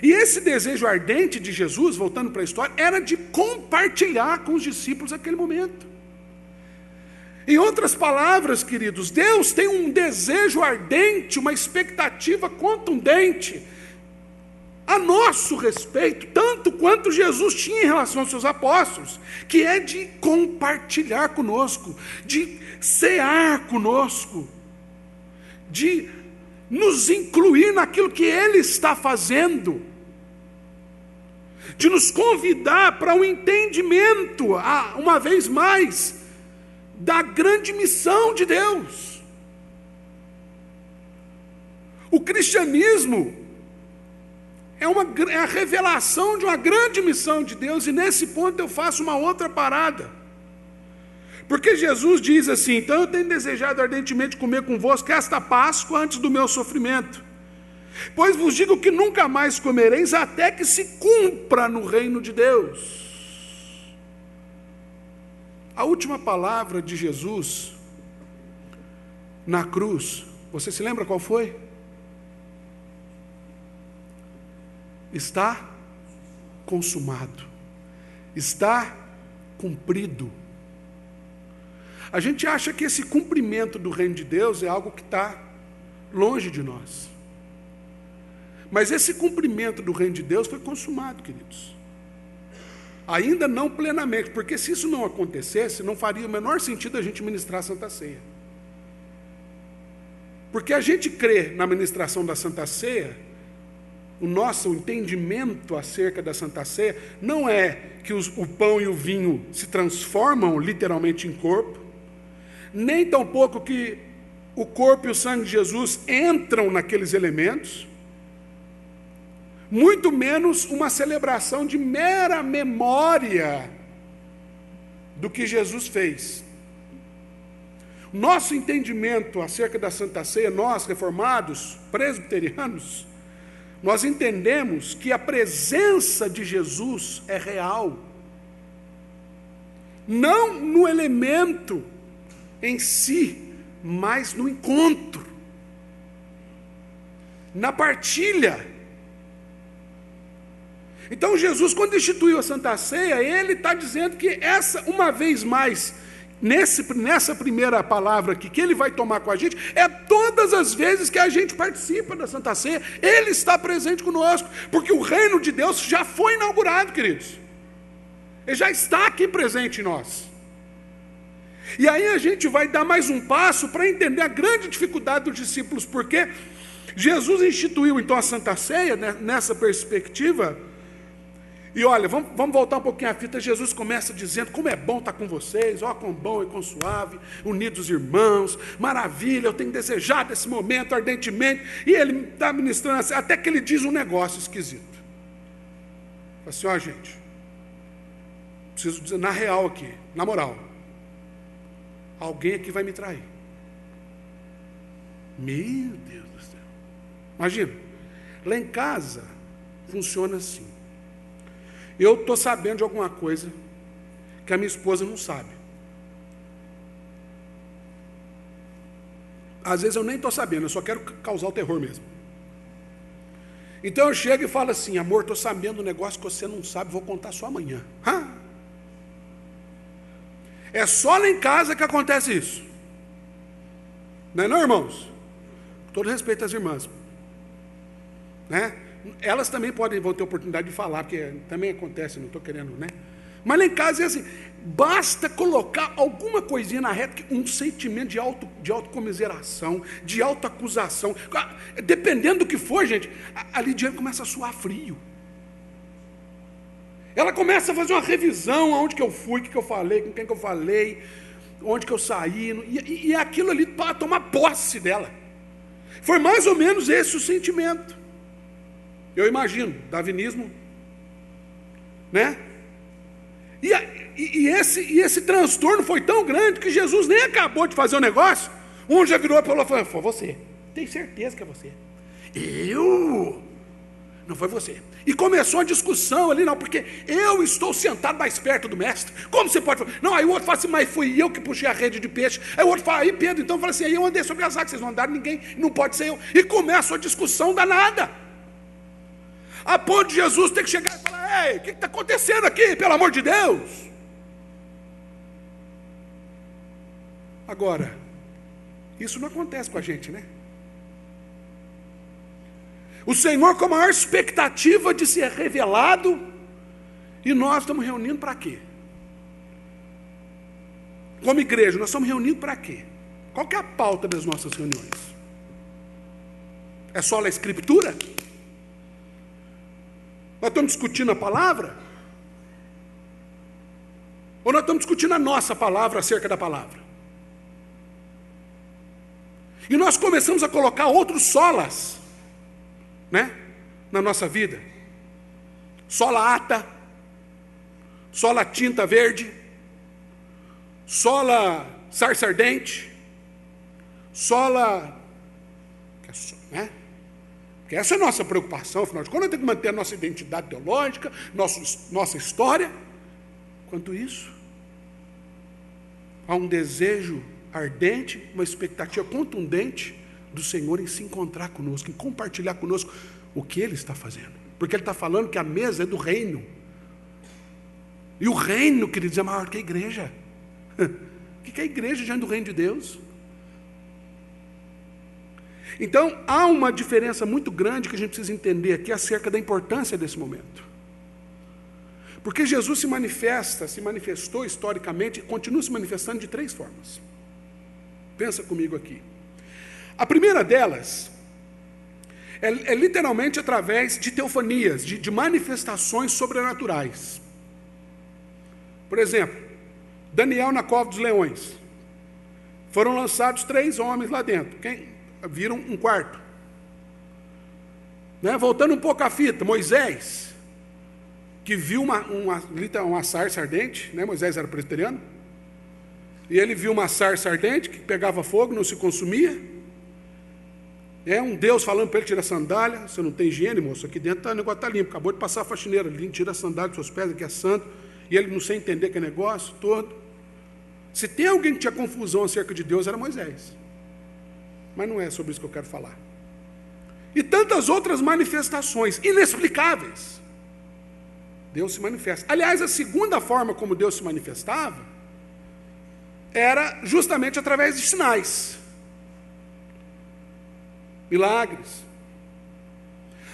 E esse desejo ardente de Jesus, voltando para a história, era de compartilhar com os discípulos aquele momento. Em outras palavras, queridos, Deus tem um desejo ardente, uma expectativa contundente a nosso respeito, tanto quanto Jesus tinha em relação aos seus apóstolos, que é de compartilhar conosco, de cear conosco, de nos incluir naquilo que Ele está fazendo, de nos convidar para um entendimento, uma vez mais, da grande missão de Deus. O cristianismo é a revelação de uma grande missão de Deus, e nesse ponto eu faço uma outra parada. Porque Jesus diz assim, então eu tenho desejado ardentemente comer convosco esta Páscoa antes do meu sofrimento. Pois vos digo que nunca mais comereis até que se cumpra no reino de Deus. A última palavra de Jesus na cruz, você se lembra qual foi? Está consumado, está cumprido. A gente acha que esse cumprimento do reino de Deus é algo que está longe de nós. Mas esse cumprimento do reino de Deus foi consumado, queridos. Ainda não plenamente, porque se isso não acontecesse, não faria o menor sentido a gente ministrar a Santa Ceia. Porque a gente crê na ministração da Santa Ceia, o nosso entendimento acerca da Santa Ceia não é que o pão e o vinho se transformam literalmente em corpo, nem tampouco que o corpo e o sangue de Jesus entram naqueles elementos, muito menos uma celebração de mera memória do que Jesus fez. Nosso entendimento acerca da Santa Ceia, nós reformados, presbiterianos, nós entendemos que a presença de Jesus é real, não no elemento em si, mas no encontro, na partilha. Então Jesus, quando instituiu a Santa Ceia, ele está dizendo que essa, uma vez mais, nessa primeira palavra aqui, que ele vai tomar com a gente, é todas as vezes que a gente participa da Santa Ceia, ele está presente conosco, porque o reino de Deus já foi inaugurado, queridos. Ele já está aqui presente em nós. E aí a gente vai dar mais um passo para entender a grande dificuldade dos discípulos, porque Jesus instituiu então a Santa Ceia, né, nessa perspectiva. E olha, vamos voltar um pouquinho à fita. Jesus começa dizendo como é bom estar com vocês, ó, quão bom e quão suave, unidos irmãos, maravilha, eu tenho desejado esse momento ardentemente. E ele está ministrando assim, até que ele diz um negócio esquisito. Fala assim, ó gente, preciso dizer na real aqui, na moral, alguém aqui vai me trair. Meu Deus do céu. Imagina, lá em casa funciona assim. Eu estou sabendo de alguma coisa que a minha esposa não sabe. Às vezes eu nem estou sabendo, eu só quero causar o terror mesmo. Então eu chego e falo assim, amor, estou sabendo um negócio que você não sabe, vou contar só amanhã. É só lá em casa que acontece isso. Não é não, irmãos? Com todo respeito às irmãs. Né? Elas também vão ter oportunidade de falar, porque também acontece, não estou querendo, né? Mas lá em casa é assim, basta colocar alguma coisinha na reta, um sentimento de autocomiseração, de autoacusação, dependendo do que for, gente, a Lidiane começa a suar frio. Ela começa a fazer uma revisão, aonde que eu fui, o que eu falei, com quem que eu falei, onde que eu saí, e aquilo ali para tomar posse dela. Foi mais ou menos esse o sentimento. Eu imagino, darwinismo, né? E esse transtorno foi tão grande que Jesus nem acabou de fazer o negócio, um já virou e falou, foi você, tem certeza que é você? Eu? Não foi você. E começou a discussão ali, não, porque eu estou sentado mais perto do mestre. Como você pode falar? Não, aí o outro fala assim, mas fui eu que puxei a rede de peixe. Aí o outro fala, aí Pedro, então fala assim, aí eu andei sobre as águas, vocês não andaram, ninguém, não pode ser eu. E começa a discussão danada. A ponto de Jesus ter que chegar e falar, ei, o que está acontecendo aqui, pelo amor de Deus? Agora, isso não acontece com a gente, né? O Senhor com a maior expectativa de ser revelado, e nós estamos reunindo para quê? Como igreja, nós estamos reunindo para quê? Qual que é a pauta das nossas reuniões? É só a Escritura? Nós estamos discutindo a palavra? Ou nós estamos discutindo a nossa palavra acerca da palavra? E nós começamos a colocar outros solas, né, na nossa vida. Sola ata, sola tinta verde, sola sarça ardente, sola, né? Porque essa é a nossa preocupação, afinal de contas, nós temos que manter a nossa identidade teológica, nossa história. Enquanto isso, há um desejo ardente, uma expectativa contundente do Senhor em se encontrar conosco, em compartilhar conosco o que Ele está fazendo. Porque Ele está falando que a mesa é do reino. E o reino, queridos, é maior que a igreja. O que é a igreja diante do reino de Deus? Então, há uma diferença muito grande que a gente precisa entender aqui acerca da importância desse momento. Porque Jesus se manifestou historicamente, e continua se manifestando de 3 formas. Pensa comigo aqui. A primeira delas é literalmente através de teofanias, de manifestações sobrenaturais. Por exemplo, Daniel na cova dos leões. Foram lançados 3 homens lá dentro. Viram um quarto. Né? Voltando um pouco à fita, Moisés, que viu uma sarça ardente, né? Moisés era presbiteriano, e ele viu uma sarça ardente que pegava fogo, não se consumia. É um Deus falando para ele, tira a sandália, você não tem higiene, moço, aqui dentro o negócio está limpo, acabou de passar a faxineira, tira a sandália dos seus pés, aqui é santo, e ele não sei entender que é negócio todo. Se tem alguém que tinha confusão acerca de Deus, era Moisés. Mas não é sobre isso que eu quero falar. E tantas outras manifestações inexplicáveis. Deus se manifesta. Aliás, a segunda forma como Deus se manifestava era justamente através de sinais. Milagres.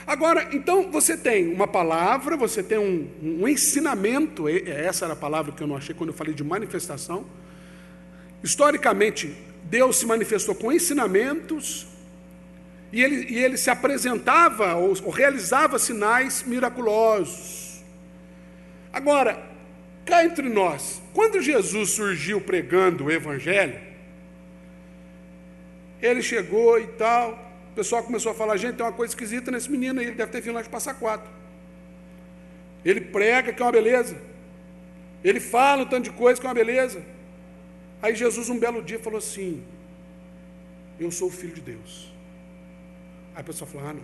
Agora, então, você tem uma palavra, você tem um ensinamento, essa era a palavra que eu não achei quando eu falei de manifestação. Historicamente, Deus se manifestou com ensinamentos, e ele se apresentava ou realizava sinais miraculosos. Agora, cá entre nós, quando Jesus surgiu pregando o Evangelho, ele chegou e tal, o pessoal começou a falar, gente, tem uma coisa esquisita nesse menino aí, ele deve ter vindo lá de Passa Quatro. Ele prega que é uma beleza, ele fala um tanto de coisa que é uma beleza. Aí Jesus um belo dia falou assim, eu sou o Filho de Deus. Aí a pessoa falou, não,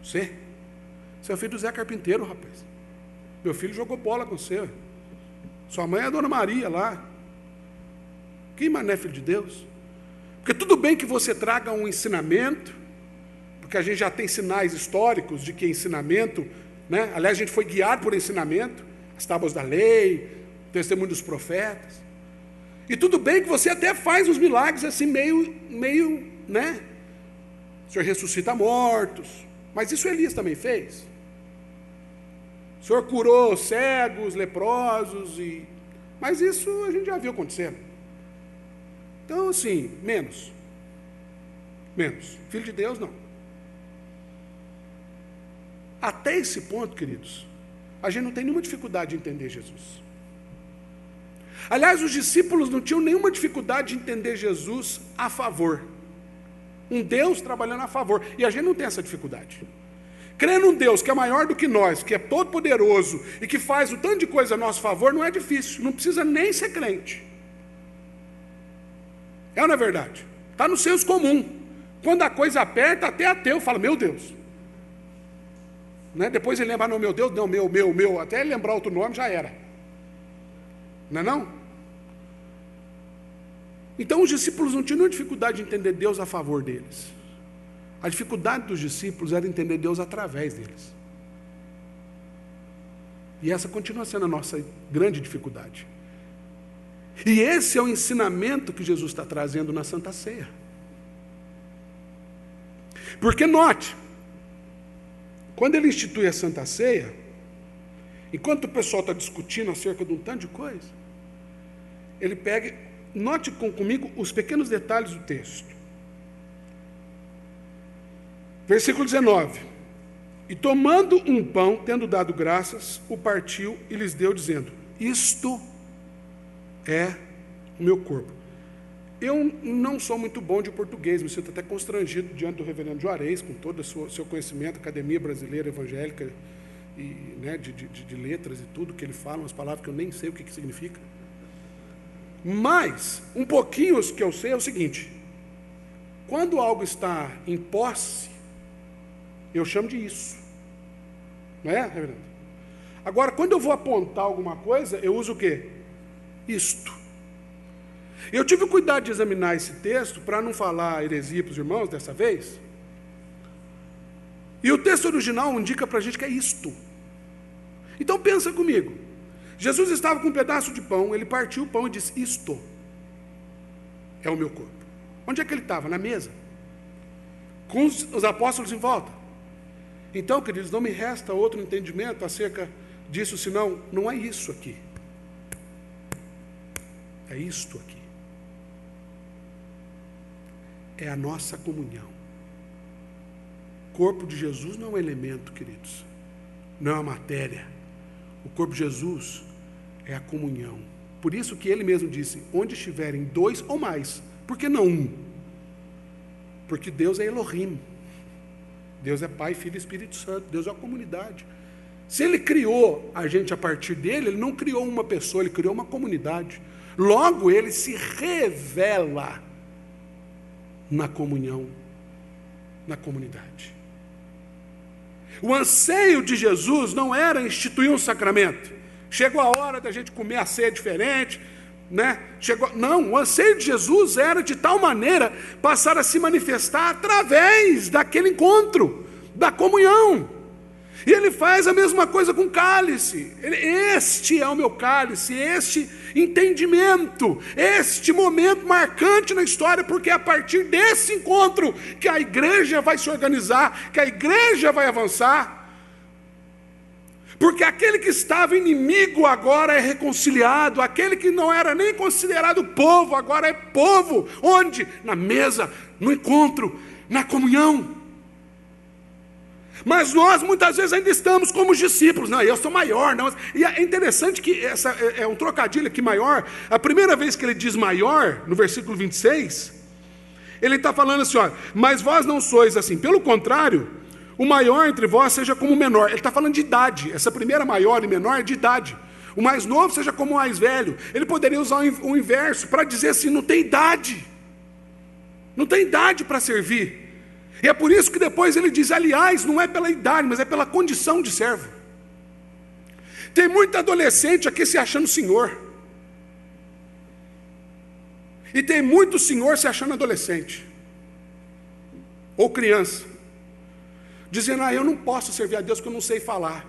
você é o filho do Zé Carpinteiro, rapaz. Meu filho jogou bola com você. Sua mãe é a Dona Maria lá. Quem mais não é filho de Deus? Porque tudo bem que você traga um ensinamento, porque a gente já tem sinais históricos de que ensinamento, né? Aliás, a gente foi guiado por ensinamento, as tábuas da lei, o testemunho dos profetas. E tudo bem que você até faz os milagres assim meio, né? O Senhor ressuscita mortos. Mas isso Elias também fez. O Senhor curou cegos, leprosos, mas isso a gente já viu acontecendo. Então, assim, menos. Filho de Deus, não. Até esse ponto, queridos, a gente não tem nenhuma dificuldade de entender Jesus. Aliás, os discípulos não tinham nenhuma dificuldade de entender Jesus a favor. Um Deus trabalhando a favor. E a gente não tem essa dificuldade. Crer num Deus que é maior do que nós, que é todo poderoso e que faz um tanto de coisa a nosso favor, não é difícil. Não precisa nem ser crente. É ou não é verdade? Está no senso comum. Quando a coisa aperta, até ateu fala, meu Deus. Né? Depois ele lembra, não, meu Deus, não, meu. Até ele lembrar outro nome, já era. Não é não? Então os discípulos não tinham nenhuma dificuldade de entender Deus a favor deles. A dificuldade dos discípulos era entender Deus através deles. E essa continua sendo a nossa grande dificuldade. E esse é o ensinamento que Jesus está trazendo na Santa Ceia. Porque note, quando ele institui a Santa Ceia, enquanto o pessoal está discutindo acerca de um tanto de coisa, ele pega, note comigo os pequenos detalhes do texto. Versículo 19. E tomando um pão, tendo dado graças, o partiu e lhes deu, dizendo, isto é o meu corpo. Eu não sou muito bom de português, me sinto até constrangido diante do reverendo Juarez, com todo o seu conhecimento, Academia Brasileira Evangélica, e, né, de letras e tudo que ele fala, umas palavras que eu nem sei o que significa. Mas, um pouquinho que eu sei é o seguinte, quando algo está em posse, eu chamo de isso. Não é, reverendo? Agora, quando eu vou apontar alguma coisa, eu uso o quê? Isto. Eu tive cuidado de examinar esse texto para não falar heresia para os irmãos dessa vez. E o texto original indica para a gente que é isto. Então pensa comigo. Jesus estava com um pedaço de pão, ele partiu o pão e disse, isto é o meu corpo. Onde é que ele estava? Na mesa. Com os apóstolos em volta. Então, queridos, não me resta outro entendimento acerca disso, senão, não é isso aqui. É isto aqui. É a nossa comunhão. O corpo de Jesus não é um elemento, queridos. Não é uma matéria. O corpo de Jesus é a comunhão. Por isso que ele mesmo disse, onde estiverem dois ou mais, por que não um? Porque Deus é Elohim. Deus é Pai, Filho e Espírito Santo. Deus é a comunidade. Se ele criou a gente a partir dele, ele não criou uma pessoa, ele criou uma comunidade. Logo, ele se revela na comunhão, na comunidade. O anseio de Jesus não era instituir um sacramento. Chegou a hora da gente comer a ceia diferente, né? Não, o anseio de Jesus era de tal maneira passar a se manifestar através daquele encontro, da comunhão. E ele faz a mesma coisa com o cálice. Este é o meu cálice, este entendimento, este momento marcante na história, porque é a partir desse encontro que a igreja vai se organizar, que a igreja vai avançar. Porque aquele que estava inimigo agora é reconciliado, aquele que não era nem considerado povo, agora é povo. Onde? Na mesa, no encontro, na comunhão. Mas nós muitas vezes ainda estamos como os discípulos. Não, eu sou maior. Não. E é interessante que essa é um trocadilho aqui, maior. A primeira vez que ele diz maior, no versículo 26, ele está falando assim, ó, mas vós não sois assim. Pelo contrário, o maior entre vós seja como o menor. Ele está falando de idade. Essa primeira maior e menor é de idade. O mais novo seja como o mais velho. Ele poderia usar o inverso para dizer assim, não tem idade. Não tem idade para servir. E é por isso que depois ele diz, aliás, não é pela idade, mas é pela condição de servo. Tem muito adolescente aqui se achando senhor. E tem muito senhor se achando adolescente. Ou criança. Dizendo, eu não posso servir a Deus porque eu não sei falar.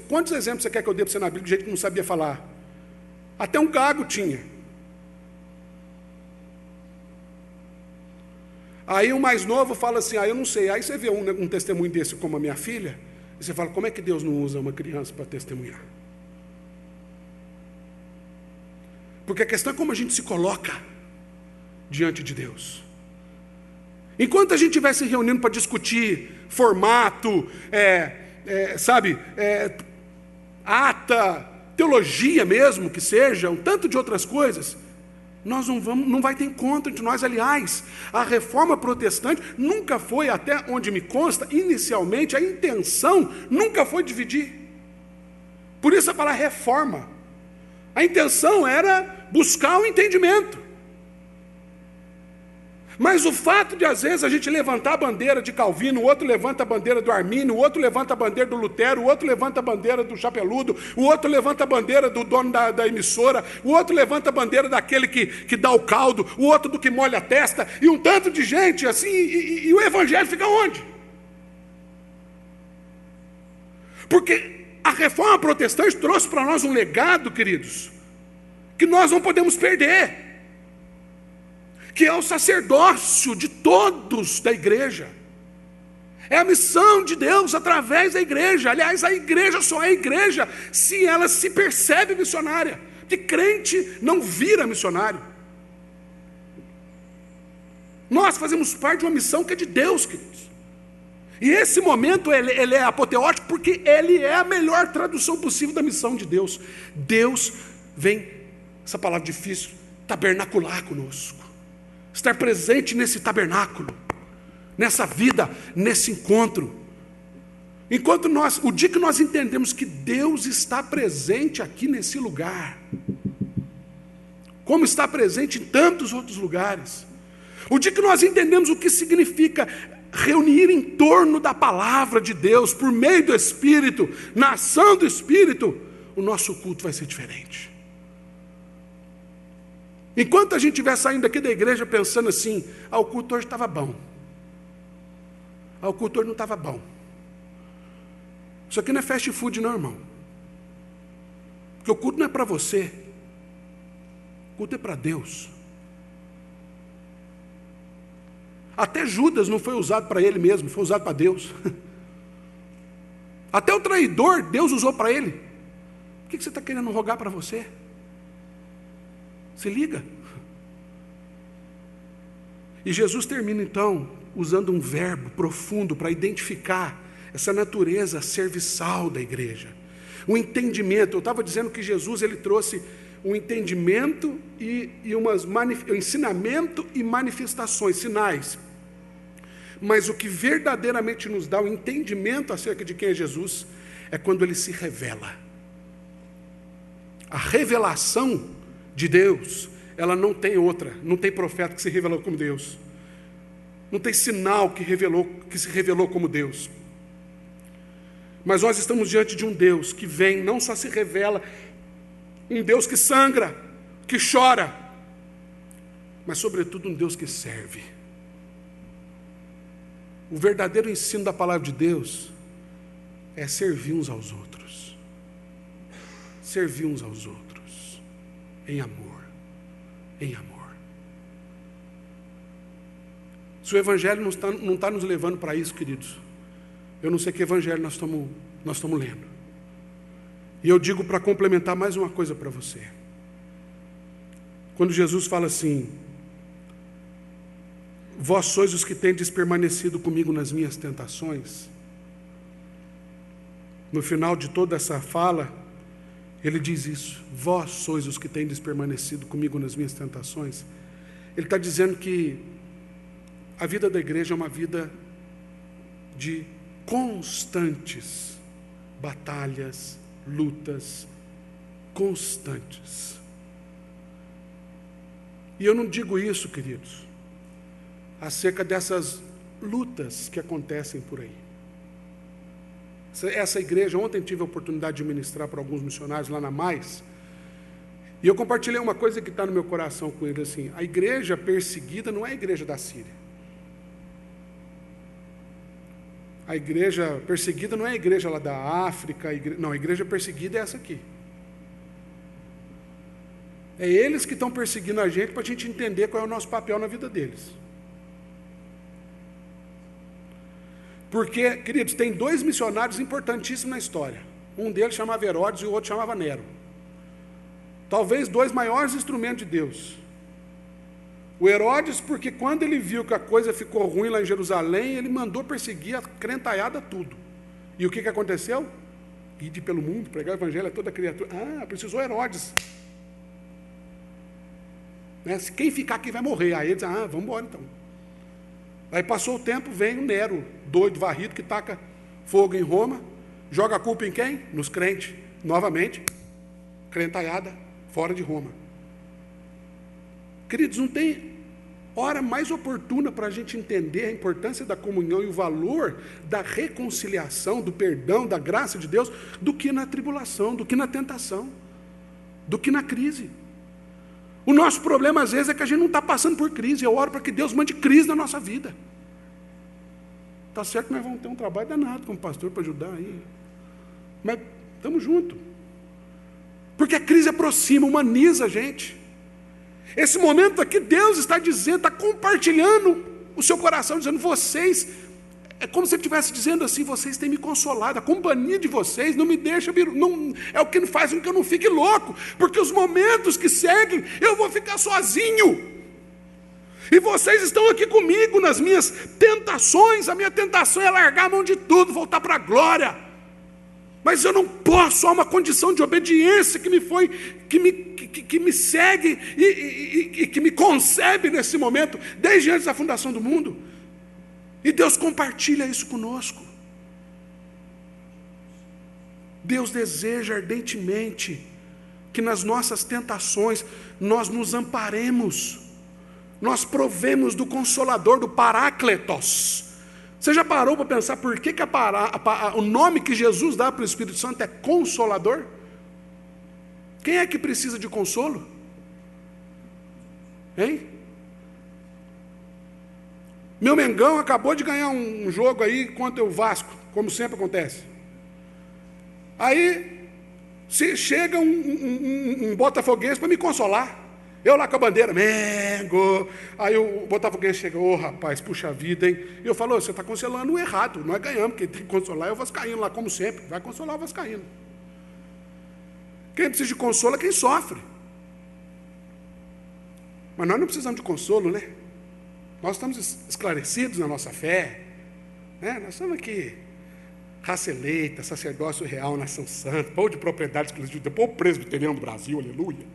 Quantos exemplos você quer que eu dê para você na Bíblia de jeito que não sabia falar? Até um gago tinha. Aí o mais novo fala assim, eu não sei. Aí você vê um testemunho desse como a minha filha, e você fala, como é que Deus não usa uma criança para testemunhar? Porque a questão é como a gente se coloca diante de Deus. Enquanto a gente estiver se reunindo para discutir formato, ata, teologia mesmo, que seja, um tanto de outras coisas, nós não vai ter encontro entre nós. Aliás, a reforma protestante nunca foi, até onde me consta, inicialmente, a intenção nunca foi dividir. Por isso a palavra reforma. A intenção era buscar o entendimento. Mas o fato de, às vezes, a gente levantar a bandeira de Calvino, o outro levanta a bandeira do Armínio, o outro levanta a bandeira do Lutero, o outro levanta a bandeira do Chapeludo, o outro levanta a bandeira do dono da emissora, o outro levanta a bandeira daquele que dá o caldo, o outro do que molha a testa, e um tanto de gente assim, e o evangelho fica onde? Porque a reforma protestante trouxe para nós um legado, queridos, que nós não podemos perder, que é o sacerdócio de todos da igreja. É a missão de Deus através da igreja. Aliás, a igreja só é igreja se ela se percebe missionária. Porque crente não vira missionário. Nós fazemos parte de uma missão que é de Deus, queridos. E esse momento ele é apoteótico porque ele é a melhor tradução possível da missão de Deus. Deus vem, essa palavra difícil, tabernacular conosco. Estar presente nesse tabernáculo, nessa vida, nesse encontro. O dia que nós entendemos que Deus está presente aqui nesse lugar, como está presente em tantos outros lugares, o dia que nós entendemos o que significa reunir em torno da palavra de Deus, por meio do Espírito, na ação do Espírito, o nosso culto vai ser diferente. Enquanto a gente estiver saindo aqui da igreja pensando assim, o culto hoje estava bom. O culto hoje não estava bom. Isso aqui não é fast food não, irmão. Porque o culto não é para você. O culto é para Deus. Até Judas não foi usado para ele mesmo, foi usado para Deus. Até o traidor, Deus usou para ele. O que você está querendo rogar para você? Se liga. E Jesus termina então usando um verbo profundo para identificar essa natureza serviçal da igreja. O entendimento. Eu estava dizendo que Jesus ele trouxe um entendimento e ensinamento e manifestações, sinais. Mas o que verdadeiramente nos dá o entendimento acerca de quem é Jesus é quando ele se revela. A revelação de Deus, ela não tem outra, não tem profeta que se revelou como Deus, não tem sinal que se revelou como Deus. Mas nós estamos diante de um Deus que vem, não só se revela, um Deus que sangra, que chora, mas sobretudo um Deus que serve. O verdadeiro ensino da palavra de Deus é servir uns aos outros. Servir uns aos outros. Em amor. Em amor. Se o Evangelho não está nos levando para isso, queridos, eu não sei que Evangelho nós estamos lendo. E eu digo para complementar mais uma coisa para você. Quando Jesus fala assim: vós sois os que tendes permanecido comigo nas minhas tentações. No final de toda essa fala, ele diz isso: vós sois os que tendes permanecido comigo nas minhas tentações. Ele está dizendo que a vida da igreja é uma vida de constantes batalhas, lutas constantes. E eu não digo isso, queridos, acerca dessas lutas que acontecem por aí. Essa igreja, ontem tive a oportunidade de ministrar para alguns missionários lá na Mais, e eu compartilhei uma coisa que está no meu coração com eles, assim: a igreja perseguida não é a igreja da Síria. A igreja perseguida não é a igreja lá da África, não, a igreja perseguida é essa aqui. É eles que estão perseguindo a gente para a gente entender qual é o nosso papel na vida deles. Porque, queridos, tem dois missionários importantíssimos na história. Um deles chamava Herodes e o outro chamava Nero. Talvez dois maiores instrumentos de Deus. O Herodes, porque quando ele viu que a coisa ficou ruim lá em Jerusalém, ele mandou perseguir a crentaiada tudo. E o que aconteceu? Ide pelo mundo, pregar o evangelho a toda criatura. Ah, precisou Herodes. Né? Se quem ficar aqui vai morrer. Aí ele diz: ah, vamos embora então. Aí passou o tempo, vem o Nero, doido, varrido, que taca fogo em Roma, joga a culpa em quem? Nos crentes. Novamente, crentaiada fora de Roma. Queridos, não tem hora mais oportuna para a gente entender a importância da comunhão e o valor da reconciliação, do perdão, da graça de Deus, do que na tribulação, do que na tentação, do que na crise. O nosso problema, às vezes, é que a gente não está passando por crise. Eu oro para que Deus mande crise na nossa vida. Está certo que nós vamos ter um trabalho danado como pastor para ajudar aí. Mas estamos juntos. Porque a crise aproxima, humaniza a gente. Esse momento aqui, Deus está dizendo, está compartilhando o seu coração, dizendo: vocês, é como se ele estivesse dizendo assim: vocês têm me consolado, a companhia de vocês não me deixa, não, é o que faz com que eu não fique louco, porque os momentos que seguem, eu vou ficar sozinho, e vocês estão aqui comigo nas minhas tentações. A minha tentação é largar a mão de tudo, voltar para a glória. Mas eu não posso, há uma condição de obediência que me segue e que me concebe nesse momento, desde antes da fundação do mundo. E Deus compartilha isso conosco. Deus deseja ardentemente que nas nossas tentações nós nos amparemos, nós provemos do Consolador, do Parácletos. Você já parou para pensar por que o nome que Jesus dá para o Espírito Santo é Consolador? Quem é que precisa de consolo? Hein? Meu Mengão acabou de ganhar um jogo aí contra o Vasco, como sempre acontece. Aí chega um botafoguense para me consolar. Eu lá com a bandeira, Mengo. Aí o botafoguense chega: ô rapaz, puxa vida, hein? E eu falo: você está consolando o errado, nós ganhamos, quem tem que consolar é o vascaíno lá, como sempre, vai consolar o vascaíno. Quem precisa de consolo é quem sofre. Mas nós não precisamos de consolo, né? Nós estamos esclarecidos na nossa fé, né? Nós estamos aqui, raça eleita, sacerdócio real, nação santa, povo de propriedade exclusiva, povo presbiteriano do Brasil, aleluia.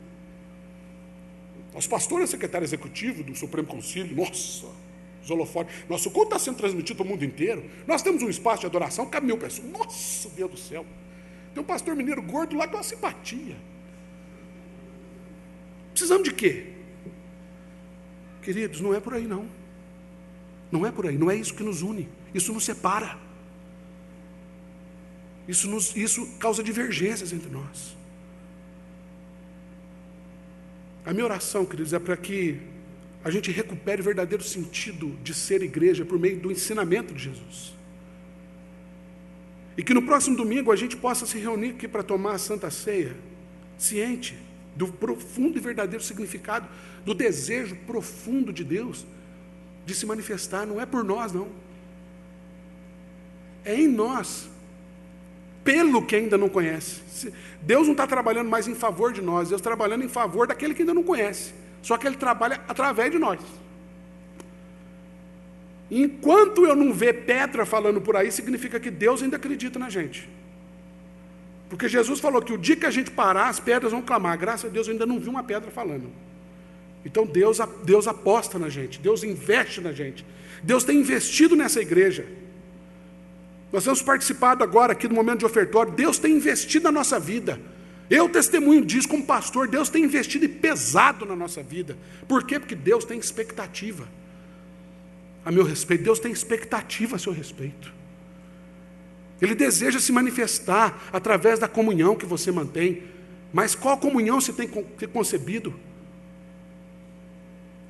Nosso pastor é secretário executivo do Supremo Concílio. Nossa, os holofotes. Nosso culto está sendo transmitido para o mundo inteiro. Nós temos um espaço de adoração, cabe 1000 pessoas. Nossa, Deus do céu. Tem um pastor mineiro gordo lá com uma simpatia. Precisamos de quê? Queridos, não é por aí não. Não é por aí, não é isso que nos une. Isso nos separa. Isso causa divergências entre nós. A minha oração, queridos, é para que a gente recupere o verdadeiro sentido de ser igreja por meio do ensinamento de Jesus. E que no próximo domingo a gente possa se reunir aqui para tomar a Santa Ceia, ciente do profundo e verdadeiro significado, do desejo profundo de Deus de se manifestar. Não é por nós, não. É em nós, pelo que ainda não conhece. Deus não está trabalhando mais em favor de nós, Deus está trabalhando em favor daquele que ainda não conhece. Só que Ele trabalha através de nós. Enquanto eu não ver pedra falando por aí, significa que Deus ainda acredita na gente. Porque Jesus falou que o dia que a gente parar, as pedras vão clamar. Graças a Deus eu ainda não vi uma pedra falando. Então Deus aposta na gente, Deus investe na gente. Deus tem investido nessa igreja. Nós temos participado agora aqui do momento de ofertório. Deus tem investido na nossa vida. Eu testemunho disso como pastor. Deus tem investido e pesado na nossa vida. Por quê? Porque Deus tem expectativa a meu respeito. Deus tem expectativa a seu respeito. Ele deseja se manifestar através da comunhão que você mantém. Mas qual comunhão você tem concebido?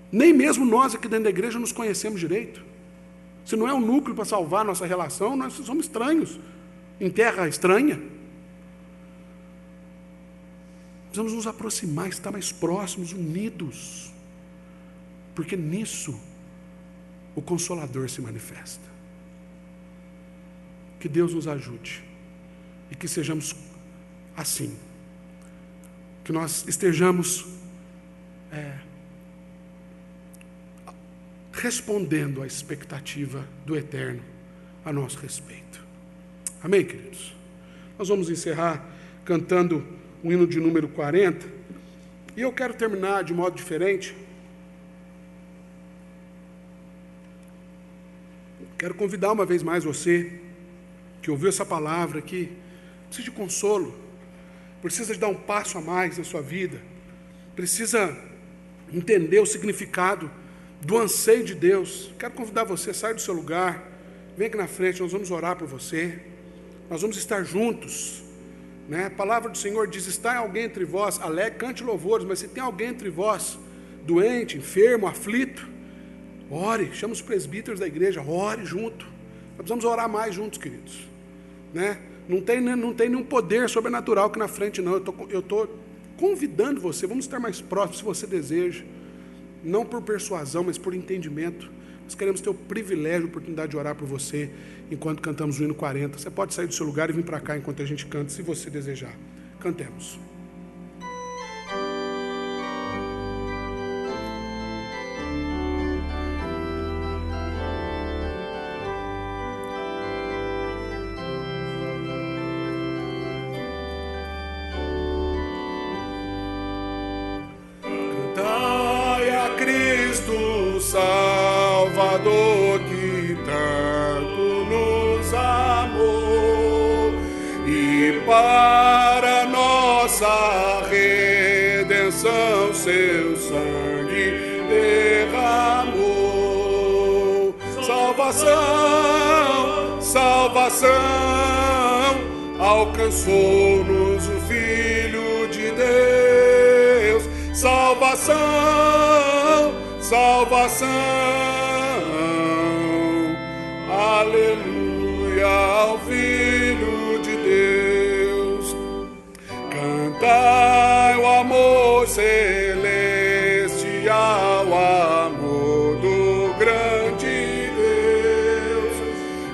Nem mesmo nós aqui dentro da igreja nos conhecemos direito. Se não é um núcleo para salvar a nossa relação, nós somos estranhos, em terra estranha. Precisamos nos aproximar, estar mais próximos, unidos, porque nisso o Consolador se manifesta. Que Deus nos ajude e que sejamos assim, que nós estejamos respondendo à expectativa do Eterno a nosso respeito. Amém, queridos? Nós vamos encerrar cantando o hino de número 40, e eu quero terminar de modo diferente. Quero convidar uma vez mais você, que ouviu essa palavra, que precisa de consolo, precisa de dar um passo a mais na sua vida, precisa entender o significado do anseio de Deus. Quero convidar você, sai do seu lugar, vem aqui na frente, nós vamos orar por você, nós vamos estar juntos, né? A palavra do Senhor diz: está alguém entre vós, alegre, cante louvores, mas se tem alguém entre vós, doente, enfermo, aflito, ore, chama os presbíteros da igreja, ore junto. Nós precisamos orar mais juntos, queridos, né? Não tem nenhum poder sobrenatural aqui na frente, não. Eu estou convidando você, vamos estar mais próximos, se você deseja, não por persuasão, mas por entendimento. Nós queremos ter o privilégio, a oportunidade de orar por você enquanto cantamos o hino 40. Você pode sair do seu lugar e vir para cá enquanto a gente canta, se você desejar. Cantemos. Salvador que tanto nos amou e para nossa redenção seu sangue derramou. Salvação, salvação, alcançou-nos o Filho de Deus. Salvação, salvação, aleluia ao Filho de Deus. Cantai o amor celestial, o amor do grande Deus.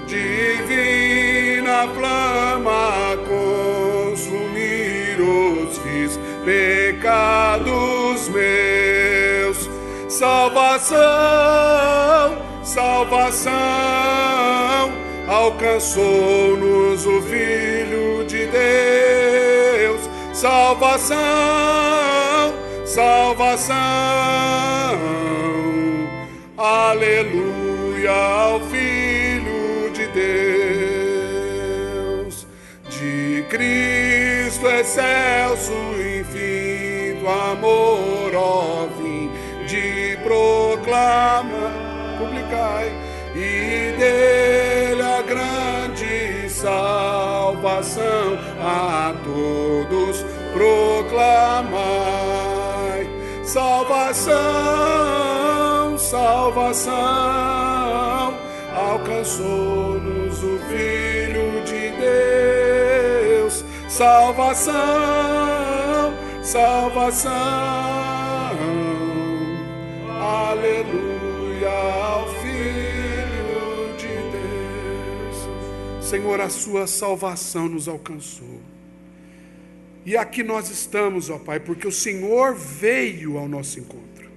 Divina flama consumir os ris pecados meus. Salvação, salvação, alcançou-nos o Filho de Deus. Salvação, salvação, aleluia ao Filho de Deus. De Cristo excelso, infinito amor, ó, de proclama, publicai, e dele a grande salvação a todos proclamai. salvação, salvação, alcançou-nos o Filho de Deus, salvação, salvação, aleluia ao Filho de Deus. Senhor, a sua salvação nos alcançou. E aqui nós estamos, ó Pai, porque o Senhor veio ao nosso encontro.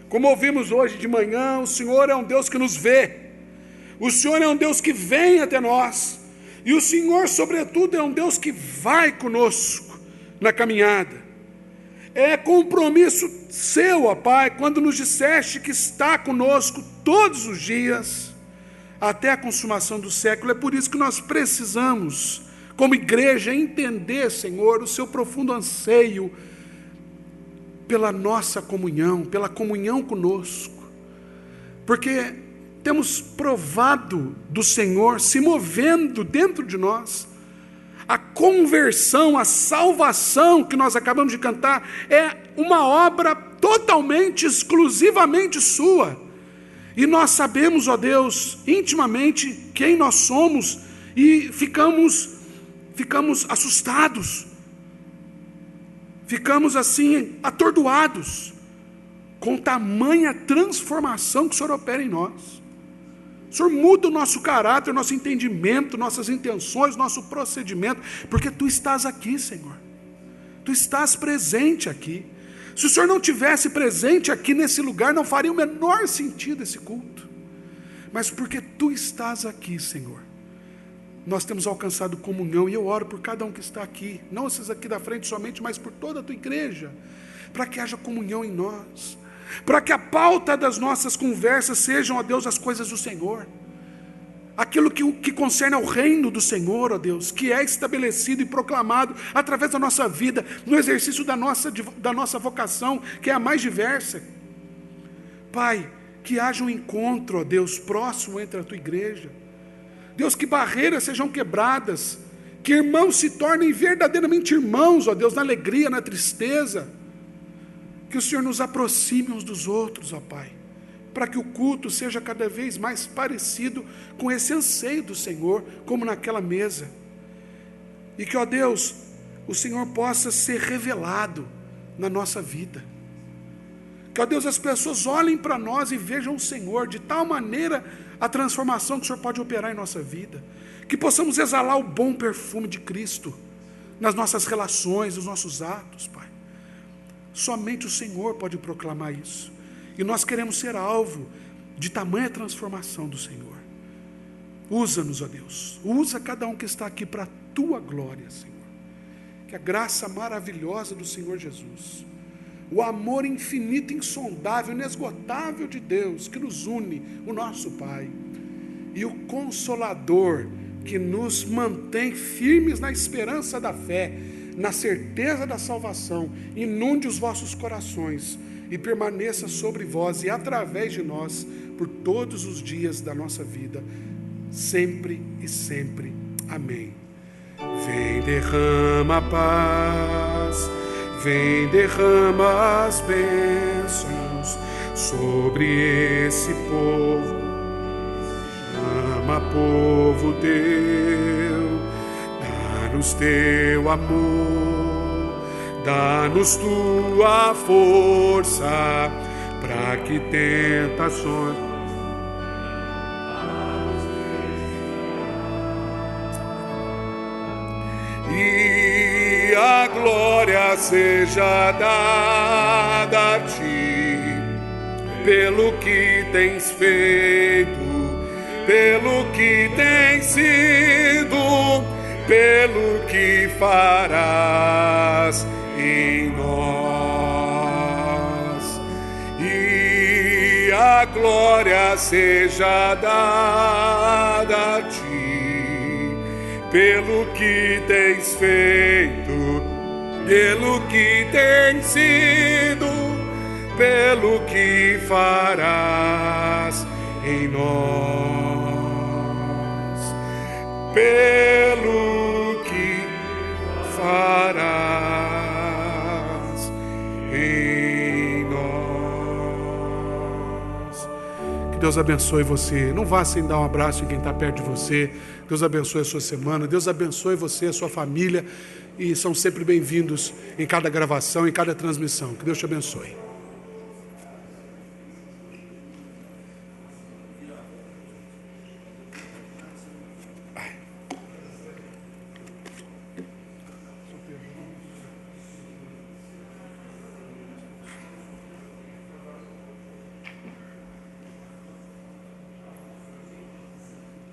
Como ouvimos hoje de manhã, o Senhor é um Deus que nos vê. O Senhor é um Deus que vem até nós. E o Senhor, sobretudo, é um Deus que vai conosco na caminhada. É compromisso seu, ó Pai, quando nos disseste que está conosco todos os dias, até a consumação do século. É por isso que nós precisamos, como igreja, entender, Senhor, o seu profundo anseio pela nossa comunhão, pela comunhão conosco, porque temos provado do Senhor se movendo dentro de nós. A conversão, a salvação que nós acabamos de cantar é uma obra totalmente, exclusivamente sua. E nós sabemos, ó Deus, intimamente quem nós somos e ficamos assustados, ficamos assim atordoados com tamanha transformação que o Senhor opera em nós. O Senhor muda o nosso caráter, nosso entendimento, nossas intenções, nosso procedimento, porque Tu estás aqui, Senhor. Tu estás presente aqui. Se o Senhor não tivesse presente aqui nesse lugar, não faria o menor sentido esse culto. Mas porque Tu estás aqui, Senhor, nós temos alcançado comunhão, e eu oro por cada um que está aqui, não esses aqui da frente somente, mas por toda a Tua igreja, para que haja comunhão em nós, para que a pauta das nossas conversas sejam, ó Deus, as coisas do Senhor, aquilo que concerne ao reino do Senhor, ó Deus, que é estabelecido e proclamado através da nossa vida, no exercício da nossa vocação, que é a mais diversa. Pai, que haja um encontro, ó Deus, próximo entre a Tua igreja. Deus, que barreiras sejam quebradas, que irmãos se tornem verdadeiramente irmãos, ó Deus, na alegria, na tristeza. Que o Senhor nos aproxime uns dos outros, ó Pai, para que o culto seja cada vez mais parecido com esse anseio do Senhor, como naquela mesa. E que, ó Deus, o Senhor possa ser revelado na nossa vida. Que, ó Deus, as pessoas olhem para nós e vejam o Senhor, de tal maneira a transformação que o Senhor pode operar em nossa vida. Que possamos exalar o bom perfume de Cristo nas nossas relações, nos nossos atos, Pai. Somente o Senhor pode proclamar isso. E nós queremos ser alvo de tamanha transformação do Senhor. Usa-nos, ó Deus. Usa cada um que está aqui para a Tua glória, Senhor. Que a graça maravilhosa do Senhor Jesus, o amor infinito, insondável, inesgotável de Deus, que nos une, o nosso Pai, e o Consolador, que nos mantém firmes na esperança da fé, na certeza da salvação, inunde os vossos corações e permaneça sobre vós e através de nós por todos os dias da nossa vida, sempre e sempre. Amém. Vem, derrama a paz, vem, derrama as bênçãos sobre esse povo. Ama, povo teu, dá-nos teu amor, dá-nos tua força, para que tentações e a glória seja dada a ti, pelo que tens feito, pelo que tens sido, pelo que farás em nós. E a glória seja dada a ti, pelo que tens feito, pelo que tens sido, pelo que farás em nós, pelo que farás em nós. Deus abençoe você. Não vá sem dar um abraço em quem está perto de você. Deus abençoe a sua semana. Deus abençoe você, a sua família. E são sempre bem-vindos em cada gravação, em cada transmissão. Que Deus te abençoe.